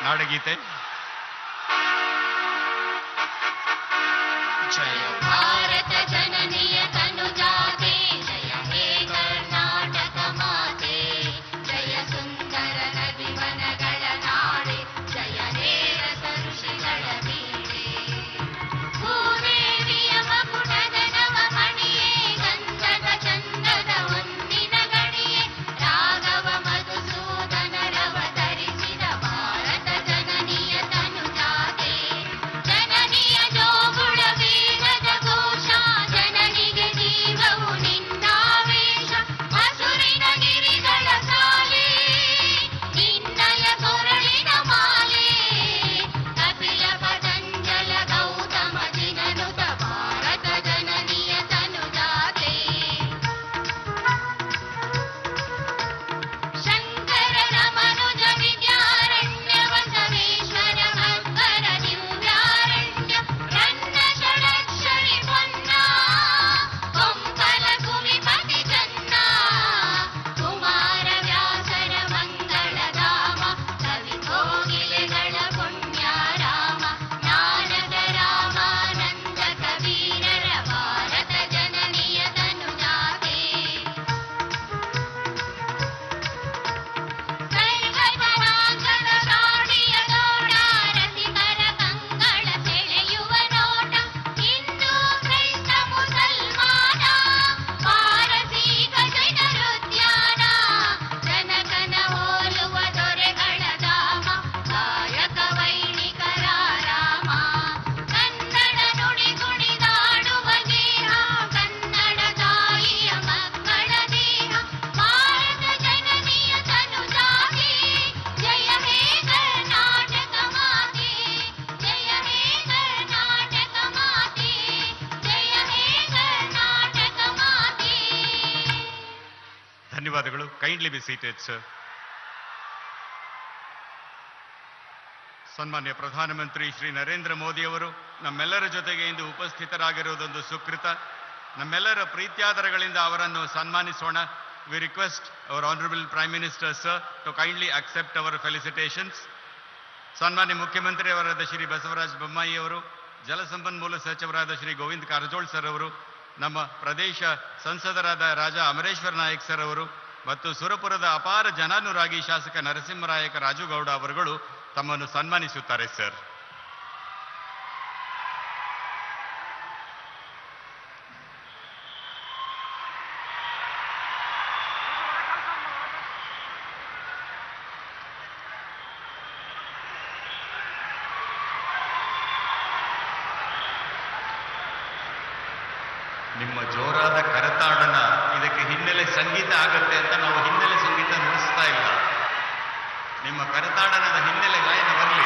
ನಾಡಗೀತೆ. ಜಯ ಭಾರತ ಜನನಿಯ ತನುಜಾತೆ, ಜಯ ಹೇ ಕರ್ನಾಟಕ ಮಾತೆ, ಜಯ ಸುಂದರ ನದಿ ವನಗಳ ನಾಡೆ, ಜಯ ಹೇ ರಸ ಋಷಿಗಳ ಬೀಡೆ. ಭೂದೇವಿಯ ಮಕುಟದ ನವಮಣಿಯೇ, ಗಂಧದ ಚಂದದ ಹೊನ್ನಿನ ಗಣಿಯೇ, ರಾಘವ ಮಧುಸೂದನರವತರಿಸಿದ ಭಾರತ ಜನನಿಯ ತನುಜಾತೆ. ಜನನಿಯ ಜೋಗುಳ ವೇಗದ ಘೋಷ, ಜನನಿಗೆ ಜೀವವು ನಿನ್ನಾವೇಶ. ಹಸುರಿನ ಗಿರಿಗಳ ಸಾಲೆ, ನಿನ್ನಯ ಕೊರಳಿನ ಮಾಲೆ, ಕಪಿಲ ಪತಂಜಲ ಗೌತಮ ಜಿನನುತ ಭಾರತ ಜನನಿಯ ತನುಜಾತೆ. ಶಂಕರನ ಮನುಜ ವಿದ್ಯಾರಣ್ಯ, ಬಸವೇಶ್ವರ ಭಕ್ತರ ದಿವ್ಯಾರಣ್ಯ, ರನ್ನ ಷಡಕ್ಷರಿ ಪೊನ್ನ, ಕೊಂಕಲ ಕುಮಿಪತಿ ಚನ್ನ, ಕುಮಾರ ವ್ಯಾಸರ ಮಂಗಳಧಾಮ, ಕವಿ ಕೋಗಿಲೆಗಳ ಪುಣ್ಯಾರಾಮ, ಜ್ಞಾನದ ರಾಮಾನಂದ ಕಬೀರರ ಭಾರತ ಜನನಿಯ ತನುಜಾತೆ. ಕೈವೈವರಾಂಗದ ಗಾಡಿಯ ಗೌಡ, ರಸಿಕರ ಕಂಗಳ ಸೆಳೆಯುವ ನೋಟ, ಹಿಂದೂ ಕ್ರೈಸ್ತ ಮುಸಲ್ಮಾನ, ಪಾರಸೀಕ ಜೈನರುದ್ಯಾನ, ಜನಕನ ಹೋಲುವ ದೊರೆಗಳ ಧಾಮ, ಗಾಯಕ ವೈಣಿಕರ ರಾಮ. ಕನ್ನಡ ನುಡಿ ಕುಣಿದಾಡುವ ದೇಹ, ಕನ್ನಡ ತಾಯಿಯ ಮಕ್ಕಳ ದೇಹ, ಭಾರತ ಜನನಿಯ ತನುಜಾತೆ. ಜಯ ಹೇ ಕರ್ನಾಟಕ ಮಾತೆ, ಜಯ ಹೇ ಕರ್ನಾಟಕ ಮಾತೆ, ಜಯ ಹೇ ಕರ್ನಾಟಕ ಮಾತೆ. ಧನ್ಯವಾದಗಳು. Kindly be seated sir. ಸನ್ಮಾನ್ಯ ಪ್ರಧಾನಮಂತ್ರಿ ಶ್ರೀ ನರೇಂದ್ರ ಮೋದಿ ಅವರು ನಮ್ಮೆಲ್ಲರ ಜೊತೆಗೆ ಇಂದು ಉಪಸ್ಥಿತರಾಗಿರುವುದೊಂದು ಸುಕೃತ. ನಮ್ಮೆಲ್ಲರ ಪ್ರೀತ್ಯಾದರಗಳಿಂದ ಅವರನ್ನು ಸನ್ಮಾನಿಸೋಣ. We request our honourable prime minister sir to kindly accept our felicitations. ಸನ್ಮಾನ್ಯ ಮುಖ್ಯಮಂತ್ರಿಯವರಾದ ಶ್ರೀ ಬಸವರಾಜ ಬೊಮ್ಮಾಯಿ ಅವರು, ಜಲಸಂಪನ್ಮೂಲ ಸಚಿವರಾದ ಶ್ರೀ ಗೋವಿಂದ ಕಾರಜೋಳ ಸರ್ ಅವರು, ನಮ್ಮ ಪ್ರದೇಶ ಸಂಸದರಾದ ರಾಜಾ ಅಮರೇಶ್ವರ ನಾಯಕ್ ಸರ್ ಅವರು ಮತ್ತು ಸುರಪುರದ ಅಪಾರ ಜನಾನುರಾಗಿ ಶಾಸಕ ನರಸಿಂಹರಾಯಕ ರಾಜುಗೌಡ ಅವರುಗಳು ತಮ್ಮನ್ನು ಸನ್ಮಾನಿಸುತ್ತಾರೆ ಸರ್. ನಿಮ್ಮ ಜೋರಾದ ಕರತಾಡನ ಇದಕ್ಕೆ ಹಿನ್ನೆಲೆ ಸಂಗೀತ ಆಗತ್ತೆ ಅಂತ ನಾವು ಹಿನ್ನೆಲೆ ಸಂಗೀತ ನುಡಿಸ್ತಾ ಇಲ್ಲ. ನಿಮ್ಮ ಕರತಾಡನದ ಹಿನ್ನೆಲೆ ಗಾಯನ ಬರಲಿ.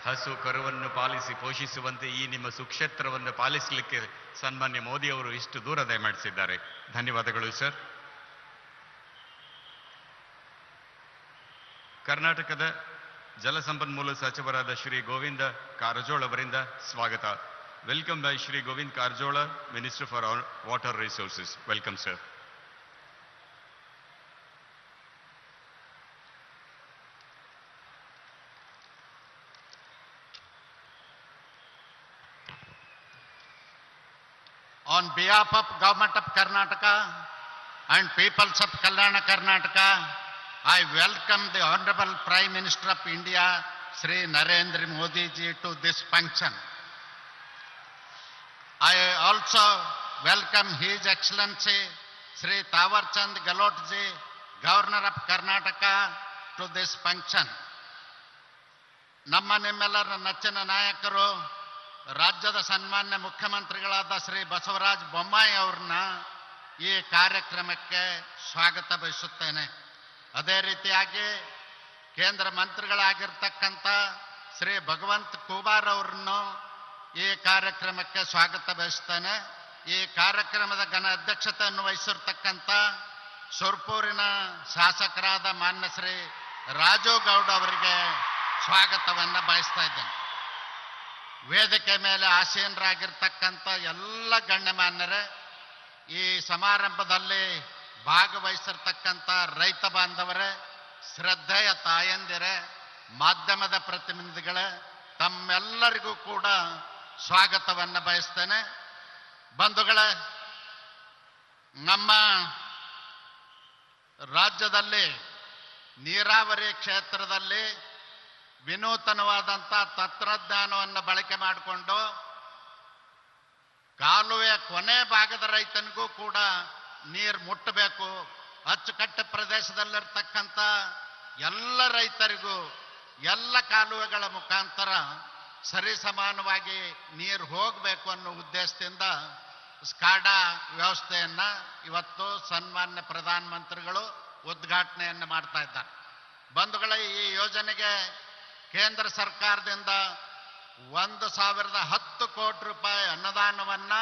ಹಸು ಕರುವನ್ನು ಪಾಲಿಸಿ ಪೋಷಿಸುವಂತೆ ಈ ನಿಮ್ಮ ಸುಕ್ಷೇತ್ರವನ್ನು ಪಾಲಿಸಲಿಕ್ಕೆ ಸನ್ಮಾನ್ಯ ಮೋದಿ ಅವರು ಇಷ್ಟು ದೂರ ದಯಮಾಡಿಸಿದ್ದಾರೆ. ಧನ್ಯವಾದಗಳು ಸರ್. ಕರ್ನಾಟಕದ ಜಲಸಂಪನ್ಮೂಲ ಸಚಿವರಾದ ಶ್ರೀ ಗೋವಿಂದ ಕಾರಜೋಳ ಅವರಿಂದ ಸ್ವಾಗತ. Welcome by Shri Govind Karjol, minister for water resources. Welcome sir. On behalf of Government of Karnataka and peoples of Kalyana Karnataka, I welcome the Honorable Prime Minister of India, Shri Narendra Modi ji to this function. I also welcome His Excellency Shri Tawarchand Gehlot ji, Governor of Karnataka, to this function. ನಮ್ಮ ನಿಮ್ಮೆಲ್ಲರ ನೆಚ್ಚಿನ ನಾಯಕರು, ರಾಜ್ಯದ ಸನ್ಮಾನ್ಯ ಮುಖ್ಯಮಂತ್ರಿಗಳಾದ ಶ್ರೀ ಬಸವರಾಜ ಬೊಮ್ಮಾಯಿ ಅವ್ರನ್ನ ಈ ಕಾರ್ಯಕ್ರಮಕ್ಕೆ ಸ್ವಾಗತ ಬಯಸುತ್ತೇನೆ. ಅದೇ ರೀತಿಯಾಗಿ ಕೇಂದ್ರ ಮಂತ್ರಿಗಳಾಗಿರ್ತಕ್ಕಂಥ ಶ್ರೀ ಭಗವಂತ ಖೂಬಾರ್ ಅವರನ್ನು ಈ ಕಾರ್ಯಕ್ರಮಕ್ಕೆ ಸ್ವಾಗತ ಬಯಸ್ತೇನೆ. ಈ ಕಾರ್ಯಕ್ರಮದ ಘನ ಅಧ್ಯಕ್ಷತೆಯನ್ನು ವಹಿಸಿರ್ತಕ್ಕಂಥ ಸುರ್ಪೂರಿನ ಶಾಸಕರಾದ ಮಾನ್ಯ ಶ್ರೀ ರಾಜು ಗೌಡ ಅವರಿಗೆ ಸ್ವಾಗತವನ್ನು ಬಯಸ್ತಾ ಇದ್ದೇನೆ. ವೇದಿಕೆ ಮೇಲೆ ಆಸೀನರಾಗಿರ್ತಕ್ಕಂಥ ಎಲ್ಲ ಗಣ್ಯಮಾನ್ಯರೇ, ಈ ಸಮಾರಂಭದಲ್ಲಿ ಭಾಗವಹಿಸಿರ್ತಕ್ಕಂಥ ರೈತ ಬಾಂಧವರೇ, ಶ್ರದ್ಧೆಯ ತಾಯಂದಿರೇ, ಮಾಧ್ಯಮದ ಪ್ರತಿನಿಧಿಗಳೇ, ತಮ್ಮೆಲ್ಲರಿಗೂ ಕೂಡ ಸ್ವಾಗತವನ್ನು ಬಯಸ್ತೇನೆ. ಬಂಧುಗಳೇ, ನಮ್ಮ ರಾಜ್ಯದಲ್ಲಿ ನೀರಾವರಿ ಕ್ಷೇತ್ರದಲ್ಲಿ ವಿನೂತನವಾದಂಥ ತಂತ್ರಜ್ಞಾನವನ್ನು ಬಳಕೆ ಮಾಡಿಕೊಂಡು ಕಾಲುವೆಯ ಕೊನೆ ಭಾಗದ ರೈತನಿಗೂ ಕೂಡ ನೀರು ಮುಟ್ಟಬೇಕು, ಅಚ್ಚುಕಟ್ಟು ಪ್ರದೇಶದಲ್ಲಿರ್ತಕ್ಕಂಥ ಎಲ್ಲ ರೈತರಿಗೂ ಎಲ್ಲ ಕಾಲುವೆಗಳ ಮುಖಾಂತರ ಸರಿಸಮಾನವಾಗಿ ನೀರು ಹೋಗಬೇಕು ಅನ್ನೋ ಉದ್ದೇಶದಿಂದ ಸ್ಕಾಡಾ ವ್ಯವಸ್ಥೆಯನ್ನ ಇವತ್ತು ಸನ್ಮಾನ್ಯ ಪ್ರಧಾನಮಂತ್ರಿಗಳು ಉದ್ಘಾಟನೆಯನ್ನು ಮಾಡ್ತಾ ಇದ್ದಾರೆ. ಬಂಧುಗಳೇ, ಈ ಯೋಜನೆಗೆ ಕೇಂದ್ರ ಸರ್ಕಾರದಿಂದ 1,010 ಕೋಟಿ ರೂಪಾಯಿ ಅನುದಾನವನ್ನ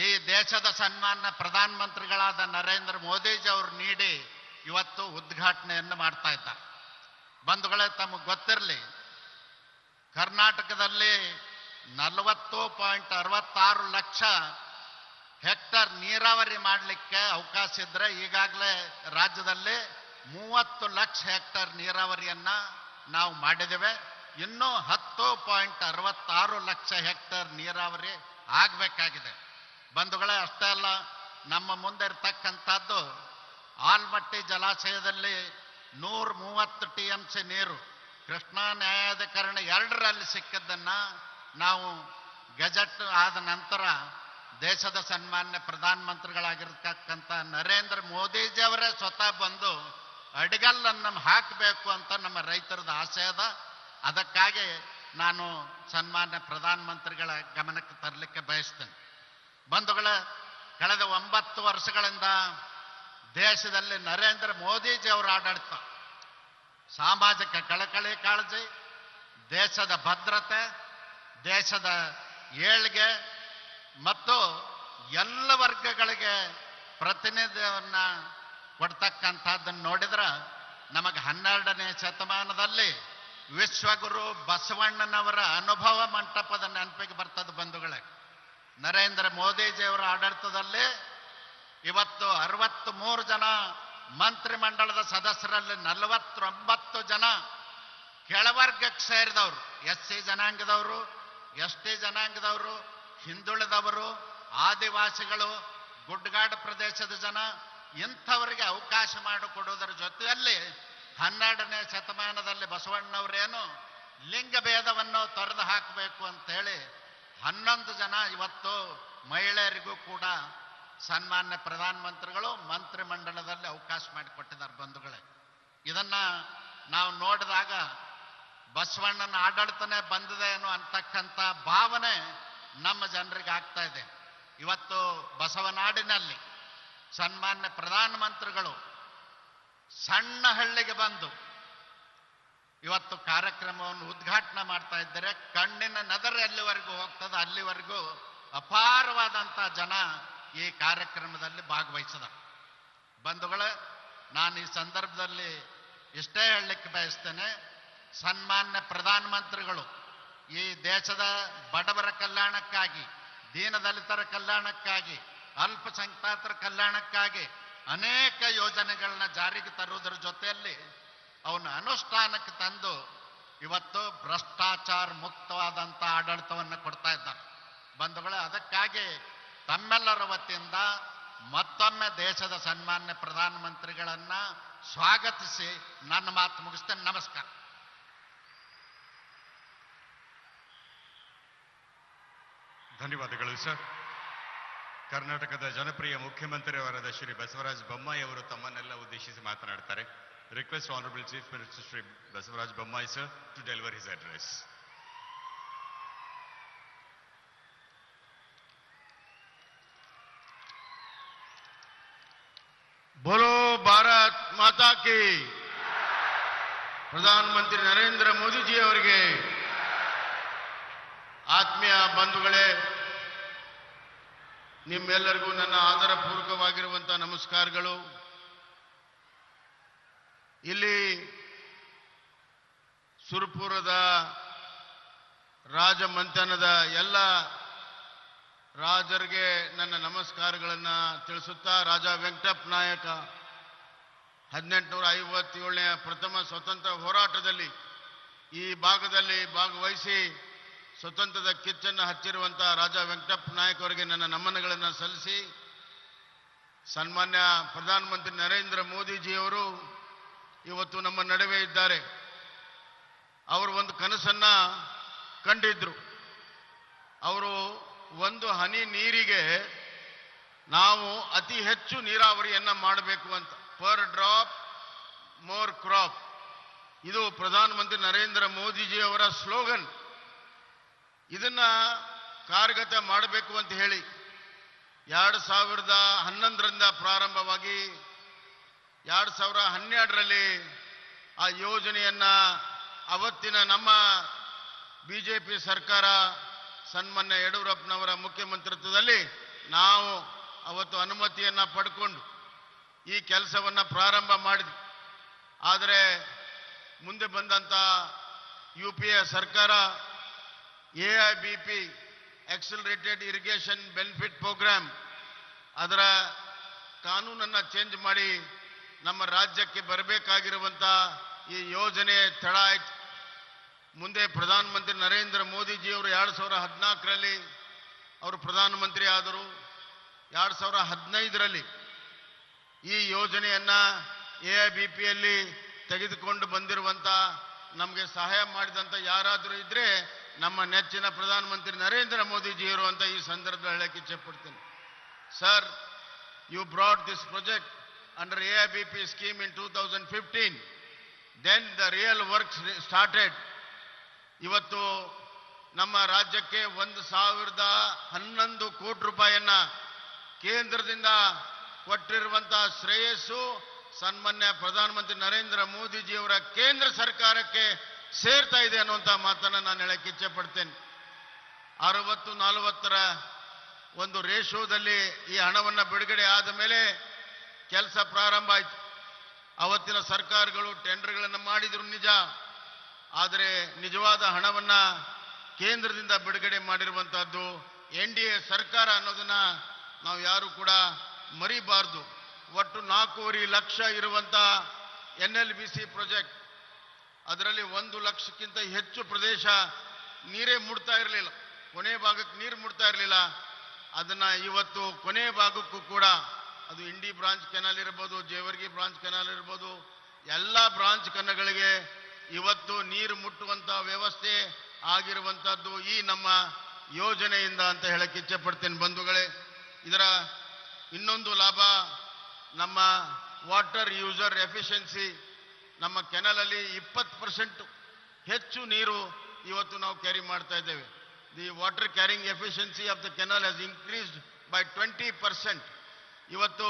ಈ ದೇಶದ ಸನ್ಮಾನ್ಯ ಪ್ರಧಾನಮಂತ್ರಿಗಳಾದ ನರೇಂದ್ರ ಮೋದಿಜಿ ಅವರು ನೀಡಿ ಇವತ್ತು ಉದ್ಘಾಟನೆಯನ್ನು ಮಾಡ್ತಾ ಇದ್ದಾರೆ. ಬಂಧುಗಳೇ, ತಮಗೆ ಗೊತ್ತಿರಲಿ, ಕರ್ನಾಟಕದಲ್ಲಿ 40.66 ಲಕ್ಷ ಹೆಕ್ಟರ್ ನೀರಾವರಿ ಮಾಡಲಿಕ್ಕೆ ಅವಕಾಶ ಇದ್ರೆ ಈಗಾಗಲೇ ರಾಜ್ಯದಲ್ಲಿ 30 ಲಕ್ಷ ಹೆಕ್ಟರ್ ನೀರಾವರಿಯನ್ನ ನಾವು ಮಾಡಿದ್ದೇವೆ. ಇನ್ನೂ 10.66 ಲಕ್ಷ ಹೆಕ್ಟರ್ ನೀರಾವರಿ ಆಗಬೇಕಾಗಿದೆ. ಬಂಧುಗಳೇ, ಅಷ್ಟೇ ಅಲ್ಲ, ನಮ್ಮ ಮುಂದೆ ಇರ್ತಕ್ಕಂಥದ್ದು ಆಲ್ಮಟ್ಟಿ ಜಲಾಶಯದಲ್ಲಿ 130 TMC ನೀರು ಕೃಷ್ಣಾ ನ್ಯಾಯಾಧಿಕರಣ 2ರಲ್ಲಿ ಸಿಕ್ಕಿದ್ದನ್ನ ನಾವು ಗೆಜೆಟ್ ಆದ ನಂತರ ದೇಶದ ಸನ್ಮಾನ್ಯ ಪ್ರಧಾನಮಂತ್ರಿಗಳಾಗಿರ್ತಕ್ಕಂಥ ನರೇಂದ್ರ ಮೋದಿಜಿ ಅವರೇ ಸ್ವತಃ ಬಂದು ಅಡಿಗಲ್ಲನ್ನು ಹಾಕಬೇಕು ಅಂತ ನಮ್ಮ ರೈತರದ ಆಸೆ ಅದ. ಅದಕ್ಕಾಗಿ ನಾನು ಸನ್ಮಾನ್ಯ ಪ್ರಧಾನಮಂತ್ರಿಗಳ ಗಮನಕ್ಕೆ ತರಲಿಕ್ಕೆ ಬಯಸ್ತೇನೆ. ಬಂಧುಗಳೇ, ಕಳೆದ 9 ವರ್ಷಗಳಿಂದ ದೇಶದಲ್ಲಿ ನರೇಂದ್ರ ಮೋದಿಜಿ ಅವರ ಆಡಳಿತ ಸಾಮಾಜಿಕ ಕಳಕಳಿ ಕಾಳಜಿ, ದೇಶದ ಭದ್ರತೆ, ದೇಶದ ಏಳ್ಗೆ ಮತ್ತು ಎಲ್ಲ ವರ್ಗಗಳಿಗೆ ಪ್ರಾತಿನಿಧ್ಯವನ್ನ ಕೊಡ್ತಕ್ಕಂಥದ್ದನ್ನು ನೋಡಿದ್ರೆ ನಮಗೆ 12ನೇ ಶತಮಾನದಲ್ಲಿ ವಿಶ್ವಗುರು ಬಸವಣ್ಣನವರ ಅನುಭವ ಮಂಟಪದ ನೆನಪಿಗೆ ಬರ್ತದೆ. ಬಂಧುಗಳೇ, ನರೇಂದ್ರ ಮೋದಿಜಿಯವರ ಆಡಳಿತದಲ್ಲಿ ಇವತ್ತು 63 ಜನ ಮಂತ್ರಿಮಂಡಲದ ಸದಸ್ಯರಲ್ಲಿ 49 ಜನ ಕೆಳವರ್ಗಕ್ಕೆ ಸೇರಿದವರು, SC ಜನಾಂಗದವರು, ST ಜನಾಂಗದವರು, ಹಿಂದುಳಿದವರು, ಆದಿವಾಸಿಗಳು, ಗುಡ್ಡಗಾಡು ಪ್ರದೇಶದ ಜನ, ಇಂಥವರಿಗೆ ಅವಕಾಶ ಮಾಡಿಕೊಡುವುದರ ಜೊತೆಯಲ್ಲಿ 12ನೇ ಶತಮಾನದಲ್ಲಿ ಬಸವಣ್ಣವರೇನು ಲಿಂಗ ಭೇದವನ್ನು ತೊರೆದು ಹಾಕಬೇಕು ಅಂತೇಳಿ 11 ಜನ ಇವತ್ತು ಮಹಿಳೆಯರಿಗೂ ಕೂಡ ಸನ್ಮಾನ್ಯ ಪ್ರಧಾನಮಂತ್ರಿಗಳು ಮಂತ್ರಿಮಂಡಲದಲ್ಲಿ ಅವಕಾಶ ಮಾಡಿಕೊಟ್ಟಿದ್ದಾರೆ. ಬಂಧುಗಳೇ, ಇದನ್ನ ನಾವು ನೋಡಿದಾಗ ಬಸವಣ್ಣನ ಆಡಳಿತನೇ ಬಂದಿದೆ ಏನೋ ಅಂತಕ್ಕಂಥ ಭಾವನೆ ನಮ್ಮ ಜನರಿಗೆ ಆಗ್ತಾ ಇದೆ. ಇವತ್ತು ಬಸವನಾಡಿನಲ್ಲಿ ಸನ್ಮಾನ್ಯ ಪ್ರಧಾನಮಂತ್ರಿಗಳು ಸಣ್ಣ ಹಳ್ಳಿಗೆ ಬಂದು ಇವತ್ತು ಕಾರ್ಯಕ್ರಮವನ್ನು ಉದ್ಘಾಟನೆ ಮಾಡ್ತಾ ಇದ್ದಾರೆ. ಕಣ್ಣಿನ ನದರೆ ಎಲ್ಲಿವರೆಗೂ ಹೋಗ್ತದೆ ಅಲ್ಲಿವರೆಗೂ ಅಪಾರವಾದಂಥ ಜನ ಈ ಕಾರ್ಯಕ್ರಮದಲ್ಲಿ ಭಾಗವಹಿಸಿದ. ಬಂಧುಗಳೇ, ನಾನು ಈ ಸಂದರ್ಭದಲ್ಲಿ ಇಷ್ಟೇ ಹೇಳಲಿಕ್ಕೆ ಬಯಸ್ತೇನೆ, ಸನ್ಮಾನ್ಯ ಪ್ರಧಾನಮಂತ್ರಿಗಳು ಈ ದೇಶದ ಬಡವರ ಕಲ್ಯಾಣಕ್ಕಾಗಿ, ದೀನದಲಿತರ ಕಲ್ಯಾಣಕ್ಕಾಗಿ, ಅಲ್ಪಸಂಖ್ಯಾತರ ಕಲ್ಯಾಣಕ್ಕಾಗಿ ಅನೇಕ ಯೋಜನೆಗಳನ್ನ ಜಾರಿಗೆ ತರುವುದರ ಜೊತೆಯಲ್ಲಿ ಅವನ ಅನುಷ್ಠಾನಕ್ಕೆ ತಂದು ಇವತ್ತು ಭ್ರಷ್ಟಾಚಾರ ಮುಕ್ತವಾದಂಥ ಆಡಳಿತವನ್ನು ಕೊಡ್ತಾ ಇದ್ದಾರೆ. ಬಂಧುಗಳೇ, ಅದಕ್ಕಾಗಿ ತಮ್ಮೆಲ್ಲರ ವತಿಯಿಂದ ಮತ್ತೊಮ್ಮೆ ದೇಶದ ಸನ್ಮಾನ್ಯ ಪ್ರಧಾನಮಂತ್ರಿಗಳನ್ನ ಸ್ವಾಗತಿಸಿ ನನ್ನ ಮಾತು ಮುಗಿಸ್ತೇನೆ. ನಮಸ್ಕಾರ. ಧನ್ಯವಾದಗಳು ಸರ್. ಕರ್ನಾಟಕದ ಜನಪ್ರಿಯ ಮುಖ್ಯಮಂತ್ರಿಯವರಾದ ಶ್ರೀ ಬಸವರಾಜ ಬೊಮ್ಮಾಯಿ ಅವರು ತಮ್ಮನ್ನೆಲ್ಲ ಉದ್ದೇಶಿಸಿ ಮಾತನಾಡ್ತಾರೆ. Request honourable chief minister Shri Basavaraj Bommai sir to deliver his address. बोलो भारत माता की. ಪ್ರಧಾನಮಂತ್ರಿ ನರೇಂದ್ರ ಮೋದಿಜಿ ಅವರಿಗೆ ಆತ್ಮೀಯ ಬಂಧುಗಳೇ, ನಿಮ್ಮೆಲ್ಲರಿಗೂ ನನ್ನ ಆದರಪೂರ್ವಕವಾಗಿರುವಂತಹ ನಮಸ್ಕಾರಗಳು. ಇಲ್ಲಿ ಸುರಪುರದ ರಾಜಮಂಥನದ ಎಲ್ಲ ರಾಜರಿಗೆ ನನ್ನ ನಮಸ್ಕಾರಗಳನ್ನು ತಿಳಿಸುತ್ತಾ ರಾಜ ವೆಂಕಟಪ್ಪ ನಾಯಕ 1857ನೇ ಪ್ರಥಮ ಸ್ವತಂತ್ರ ಹೋರಾಟದಲ್ಲಿ ಈ ಭಾಗದಲ್ಲಿ ಭಾಗವಹಿಸಿ ಸ್ವತಂತ್ರದ ಕಿಚ್ಚನ್ನು ಹಚ್ಚಿರುವಂತಹ ರಾಜ ವೆಂಕಟಪ್ಪ ನಾಯಕ್ ಅವರಿಗೆ ನನ್ನ ನಮನಗಳನ್ನು ಸಲ್ಲಿಸಿ, ಸನ್ಮಾನ್ಯ ಪ್ರಧಾನಮಂತ್ರಿ ನರೇಂದ್ರ ಮೋದಿಜಿಯವರು ಇವತ್ತು ನಮ್ಮ ನಡುವೆ ಇದ್ದಾರೆ. ಅವರು ಒಂದು ಕನಸನ್ನ ಕಂಡಿದ್ರು. ಅವರು ಒಂದು ಹನಿ ನೀರಿಗೆ ನಾವು ಅತಿ ಹೆಚ್ಚು ನೀರಾವರಿಯನ್ನ ಮಾಡಬೇಕು ಅಂತ, ಪರ್ ಡ್ರಾಪ್ ಮೋರ್ ಕ್ರಾಪ್. ಇದು ಪ್ರಧಾನಮಂತ್ರಿ ನರೇಂದ್ರ ಮೋದಿಜಿ ಅವರ ಸ್ಲೋಗನ್. ಇದನ್ನ ಕಾರ್ಯಗತ ಮಾಡಬೇಕು ಅಂತ ಹೇಳಿ 2011ರಿಂದ ಪ್ರಾರಂಭವಾಗಿ 2012ರಲ್ಲಿ ಆ ಯೋಜನೆಯನ್ನ ಅವತ್ತಿನ ನಮ್ಮ ಬಿಜೆಪಿ ಸರ್ಕಾರ ಸನ್ಮಾನ್ಯ ಯಡಿಯೂರಪ್ಪನವರ ಮುಖ್ಯಮಂತ್ರಿತ್ವದಲ್ಲಿ ನಾವು ಅವತ್ತು ಅನುಮತಿಯನ್ನ ಪಡ್ಕೊಂಡು ಈ ಕೆಲಸವನ್ನ ಪ್ರಾರಂಭ ಮಾಡಿದ್ವಿ. ಆದರೆ ಮುಂದೆ ಬಂದಂತ UPA ಸರ್ಕಾರ AIBP accelerated irrigation benefit program ಅದರ ಕಾನೂನನ್ನ ಚೇಂಜ್ ಮಾಡಿ ನಮ್ಮ ರಾಜ್ಯಕ್ಕೆ ಬರಬೇಕಾಗಿರುವಂತ ಈ ಯೋಜನೆ ತಡ ಆಯ್ತು. ಮುಂದೆ ಪ್ರಧಾನಮಂತ್ರಿ ನರೇಂದ್ರ ಮೋದಿಜಿಯವರು 2014ರಲ್ಲಿ ಅವರು ಪ್ರಧಾನಮಂತ್ರಿ ಆದರು. 2015ರಲ್ಲಿ ಈ ಯೋಜನೆಯನ್ನ AIBPಯಲ್ಲಿ ತೆಗೆದುಕೊಂಡು ಬಂದಿರುವಂತ ನಮಗೆ ಸಹಾಯ ಮಾಡಿದಂತ ಯಾರಾದರೂ ಇದ್ರೆ ನಮ್ಮ ನೆಚ್ಚಿನ ಪ್ರಧಾನಮಂತ್ರಿ ನರೇಂದ್ರ ಮೋದಿಜಿಯವರು ಅಂತ ಈ ಸಂದರ್ಭದಲ್ಲಿ ಹೇಳಕ್ಕೆ ಇಚ್ಛೆಪಡ್ತೇನೆ. Sir, you brought this project under AIBP scheme in 2015. Then the real work started. ಇವತ್ತು ನಮ್ಮ ರಾಜ್ಯಕ್ಕೆ 1011 ಕೋಟಿ ರೂಪಾಯಿಯನ್ನ ಕೇಂದ್ರದಿಂದ ಕೊಟ್ಟಿರುವಂತಹ ಶ್ರೇಯಸ್ಸು ಸನ್ಮಾನ್ಯ ಪ್ರಧಾನಮಂತ್ರಿ ನರೇಂದ್ರ ಮೋದಿಜಿಯವರ ಕೇಂದ್ರ ಸರ್ಕಾರಕ್ಕೆ ಸೇರ್ತಾ ಇದೆ ಅನ್ನುವಂಥ ಮಾತನ್ನು ನಾನು ಹೇಳಕ್ಕೆ ಇಚ್ಛೆ ಪಡ್ತೇನೆ. 60-40ರ ಒಂದು ರೇಷೋದಲ್ಲಿ ಈ ಹಣವನ್ನು ಬಿಡುಗಡೆ ಆದ ಮೇಲೆ ಕೆಲಸ ಪ್ರಾರಂಭ ಆಯಿತು. ಅವತ್ತಿನ ಸರ್ಕಾರಗಳು ಟೆಂಡರ್ಗಳನ್ನು ಮಾಡಿದ್ರು ನಿಜ, ಆದರೆ ನಿಜವಾದ ಹಣವನ್ನ ಕೇಂದ್ರದಿಂದ ಬಿಡುಗಡೆ ಮಾಡಿರುವಂತಹದ್ದು NDA ಸರ್ಕಾರ ಅನ್ನೋದನ್ನ ನಾವು ಯಾರು ಕೂಡ ಮರಿಬಾರ್ದು. ಒಟ್ಟು 4.5 ಲಕ್ಷ ಇರುವಂತ NLBC ಪ್ರಾಜೆಕ್ಟ್, ಅದರಲ್ಲಿ 1 ಲಕ್ಷಕ್ಕಿಂತ ಹೆಚ್ಚು ಪ್ರದೇಶ ನೀರೇ ಮುಟ್ತಾ ಇರಲಿಲ್ಲ, ಕೊನೆ ಭಾಗಕ್ಕೆ ನೀರು ಮುಟ್ತಾ ಇರಲಿಲ್ಲ. ಅದನ್ನ ಇವತ್ತು ಕೊನೆ ಭಾಗಕ್ಕೂ ಕೂಡ, ಅದು ಇಂಡಿ ಬ್ರಾಂಚ್ ಕೆನಾಲ್ ಇರ್ಬೋದು, ಜೇವರ್ಗಿ ಬ್ರಾಂಚ್ ಕೆನಾಲ್ ಇರ್ಬೋದು, ಎಲ್ಲ ಬ್ರಾಂಚ್ ಕೆನಾಲ್ಗಳಿಗೆ ಇವತ್ತು ನೀರು ಮುಟ್ಟುವಂತ ವ್ಯವಸ್ಥೆ ಆಗಿರುವಂತದ್ದು ಈ ನಮ್ಮ ಯೋಜನೆಯಿಂದ ಅಂತ ಹೇಳಕ್ಕೆ ಇಚ್ಛೆ ಪಡ್ತೇನೆ ಬಂಧುಗಳೇ. ಇದರ ಇನ್ನೊಂದು ಲಾಭ ನಮ್ಮ ವಾಟರ್ ಯೂಸರ್ ಎಫಿಷಿಯನ್ಸಿ, ನಮ್ಮ ಕೆನಾಲಲ್ಲಿ 20% ಹೆಚ್ಚು ನೀರು ಇವತ್ತು ನಾವು ಕ್ಯಾರಿ ಮಾಡ್ತಾ ಇದ್ದೇವೆ. The water carrying efficiency of the canal has increased by 20%. ಇವತ್ತು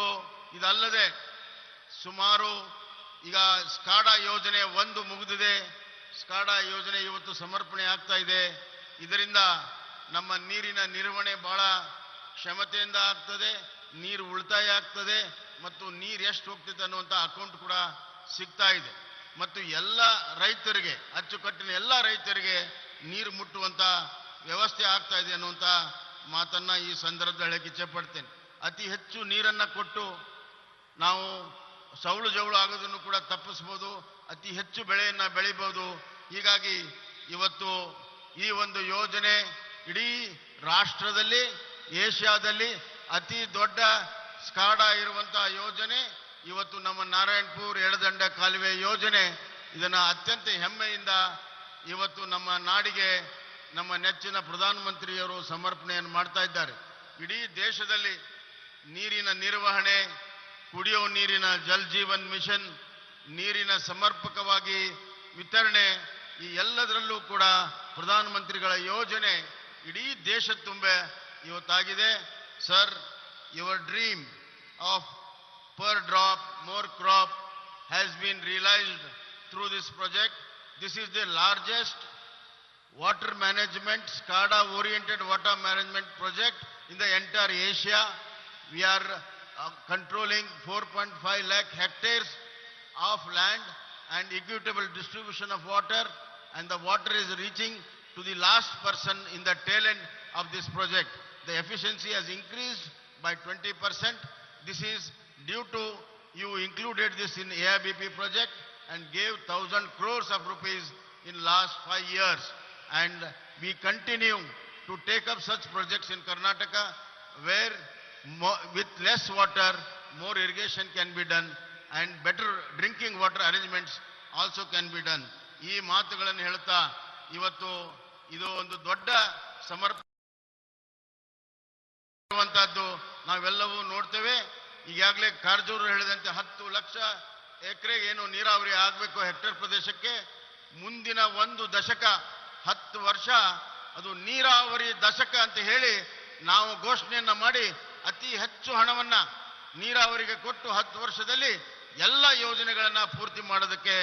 ಇದಲ್ಲದೆ ಸುಮಾರು ಈಗ ಸ್ಕಾಡಾ ಯೋಜನೆ 1 ಮುಗಿದಿದೆ. ಸ್ಕಾಡಾ ಯೋಜನೆ ಇವತ್ತು ಸಮರ್ಪಣೆ ಆಗ್ತಾ ಇದೆ. ಇದರಿಂದ ನಮ್ಮ ನೀರಿನ ನಿರ್ವಹಣೆ ಬಹಳ ಕ್ಷಮತೆಯಿಂದ ಆಗ್ತದೆ, ನೀರು ಉಳಿತಾಯ ಆಗ್ತದೆ, ಮತ್ತು ನೀರು ಎಷ್ಟು ಹೋಗ್ತಿದೆ ಅನ್ನುವಂಥ ಅಕೌಂಟ್ ಕೂಡ ಸಿಗ್ತಾ ಇದೆ. ಮತ್ತು ಎಲ್ಲ ರೈತರಿಗೆ, ಅಚ್ಚುಕಟ್ಟಿನ ಎಲ್ಲ ರೈತರಿಗೆ ನೀರು ಮುಟ್ಟುವಂಥ ವ್ಯವಸ್ಥೆ ಆಗ್ತಾ ಇದೆ ಅನ್ನುವಂಥ ಮಾತನ್ನ ಈ ಸಂದರ್ಭದಲ್ಲಿ ಹೇಳಕ್ಕೆ ಇಚ್ಛೆ ಪಡ್ತೇನೆ. ಅತಿ ಹೆಚ್ಚು ನೀರನ್ನು ಕೊಟ್ಟು ನಾವು ಸೌಳು ಜೌಳು ಆಗೋದನ್ನು ಕೂಡ ತಪ್ಪಿಸ್ಬೋದು, ಅತಿ ಹೆಚ್ಚು ಬೆಳೆಯನ್ನು ಬೆಳಿಬೋದು. ಹೀಗಾಗಿ ಇವತ್ತು ಈ ಒಂದು ಯೋಜನೆ ಇಡೀ ರಾಷ್ಟ್ರದಲ್ಲಿ, ಏಷ್ಯಾದಲ್ಲಿ ಅತಿ ದೊಡ್ಡ ಸ್ಕಾಡಾ ಇರುವಂತಹ ಯೋಜನೆ ಇವತ್ತು ನಮ್ಮ ನಾರಾಯಣಪುರ ಎಡದಂಡ ಕಾಲುವೆ ಯೋಜನೆ. ಇದನ್ನ ಅತ್ಯಂತ ಹೆಮ್ಮೆಯಿಂದ ಇವತ್ತು ನಮ್ಮ ನಾಡಿಗೆ ನಮ್ಮ ನೆಚ್ಚಿನ ಪ್ರಧಾನಮಂತ್ರಿಯವರು ಸಮರ್ಪಣೆಯನ್ನು ಮಾಡ್ತಾ ಇದ್ದಾರೆ. ಇಡೀ ದೇಶದಲ್ಲಿ ನೀರಿನ ನಿರ್ವಹಣೆ, ಕುಡಿಯುವ ನೀರಿನ ಜಲ್ ಜೀವನ್ ಮಿಷನ್, ನೀರಿನ ಸಮರ್ಪಕವಾಗಿ ವಿತರಣೆ, ಈ ಎಲ್ಲದರಲ್ಲೂ ಕೂಡ ಪ್ರಧಾನಮಂತ್ರಿಗಳ ಯೋಜನೆ ಇಡೀ ದೇಶ ತುಂಬ ಇವತ್ತಾಗಿದೆ. Sir, your dream of per drop more crop has been realised through this project. This is the largest water management, SCADA oriented water management project in the entire Asia. We are controlling 4.5 lakh hectares of land and equitable distribution of water, and the water is reaching to the last person in the tail end of this project. the efficiency has increased by 20%. This is due to you included this in AIBP project and gave 1,000 crores of rupees in last 5 years. And we continue to take up such projects in Karnataka where with less water, more irrigation can be done and better drinking water arrangements also can be done. ಈ ಮಾತುಗಳನ್ನು ಹೇಳ್ತಾ ಇವತ್ತು ಇದು ಒಂದು ದೊಡ್ಡ ಸಮರ್ಪಣೆಯುವಂತಹದ್ದು ನಾವೆಲ್ಲವೂ ನೋಡ್ತೇವೆ. ಈಗಾಗಲೇ ಕಾರಜೋರು ಹೇಳಿದಂತೆ 10 ಲಕ್ಷ ಎಕರೆಗೆ ಏನು ನೀರಾವರಿ ಆಗಬೇಕು ಹೆಕ್ಟೇರ್ ಪ್ರದೇಶಕ್ಕೆ, ಮುಂದಿನ ಒಂದು ದಶಕ 10 ವರ್ಷ ಅದು ನೀರಾವರಿ ದಶಕ ಅಂತ ಹೇಳಿ ನಾವು ಘೋಷಣೆಯನ್ನ ಮಾಡಿ ಅತಿ ಹೆಚ್ಚು ಹಣವನ್ನ ನೀರಾವರಿಗೆ ಕೊಟ್ಟು 10 ವರ್ಷದಲ್ಲಿ ಎಲ್ಲ ಯೋಜನೆಗಳನ್ನ ಪೂರ್ತಿ ಮಾಡೋದಕ್ಕೆ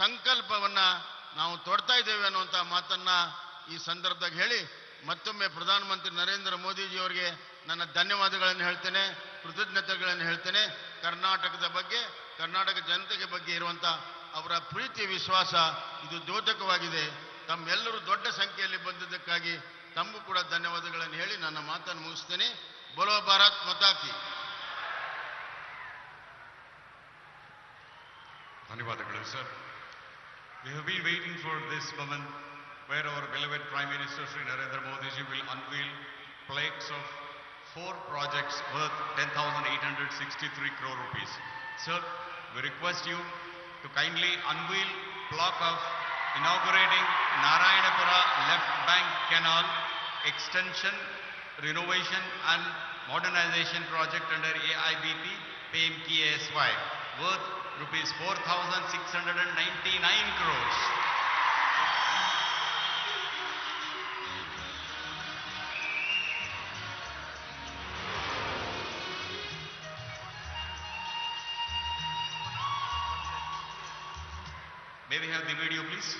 ಸಂಕಲ್ಪವನ್ನ ನಾವು ತೊಡ್ತಾ ಇದ್ದೇವೆ ಅನ್ನುವಂಥ ಮಾತನ್ನ ಈ ಸಂದರ್ಭದಾಗ ಹೇಳಿ ಮತ್ತೊಮ್ಮೆ ಪ್ರಧಾನಮಂತ್ರಿ ನರೇಂದ್ರ ಮೋದಿಜಿ ಅವರಿಗೆ ನನ್ನ ಧನ್ಯವಾದಗಳನ್ನು ಹೇಳ್ತೇನೆ, ಕೃತಜ್ಞತೆಗಳನ್ನು ಹೇಳ್ತೇನೆ. ಕರ್ನಾಟಕದ ಬಗ್ಗೆ, ಕರ್ನಾಟಕ ಜನತೆಗೆ ಬಗ್ಗೆ ಇರುವಂಥ ಅವರ ಪ್ರೀತಿ ವಿಶ್ವಾಸ ಇದು ದ್ಯೋತಕವಾಗಿದೆ. ತಮ್ಮೆಲ್ಲರೂ ದೊಡ್ಡ ಸಂಖ್ಯೆಯಲ್ಲಿ ಬಂದಿದ್ದಕ್ಕಾಗಿ ತಮಗೂ ಕೂಡ ಧನ್ಯವಾದಗಳನ್ನು ಹೇಳಿ ನನ್ನ ಮಾತನ್ನು ಮುಗಿಸ್ತೇನೆ. ಬೋಲೋ ಭಾರತ್ ಮಾತಾ ಕಿ. ಧನ್ಯವಾದಗಳು sir. We have been waiting for this moment where our beloved Prime Minister Sri Narendra Modi ji will unveil plaques of 4 projects worth 10,863 crore rupees. Sir, we request you to kindly unveil plaque of inaugurating Narayanapura Left Bank Canal extension, renovation and modernization project under AIBP PMKSY worth rupees 4,699 crores. May we have the video, please?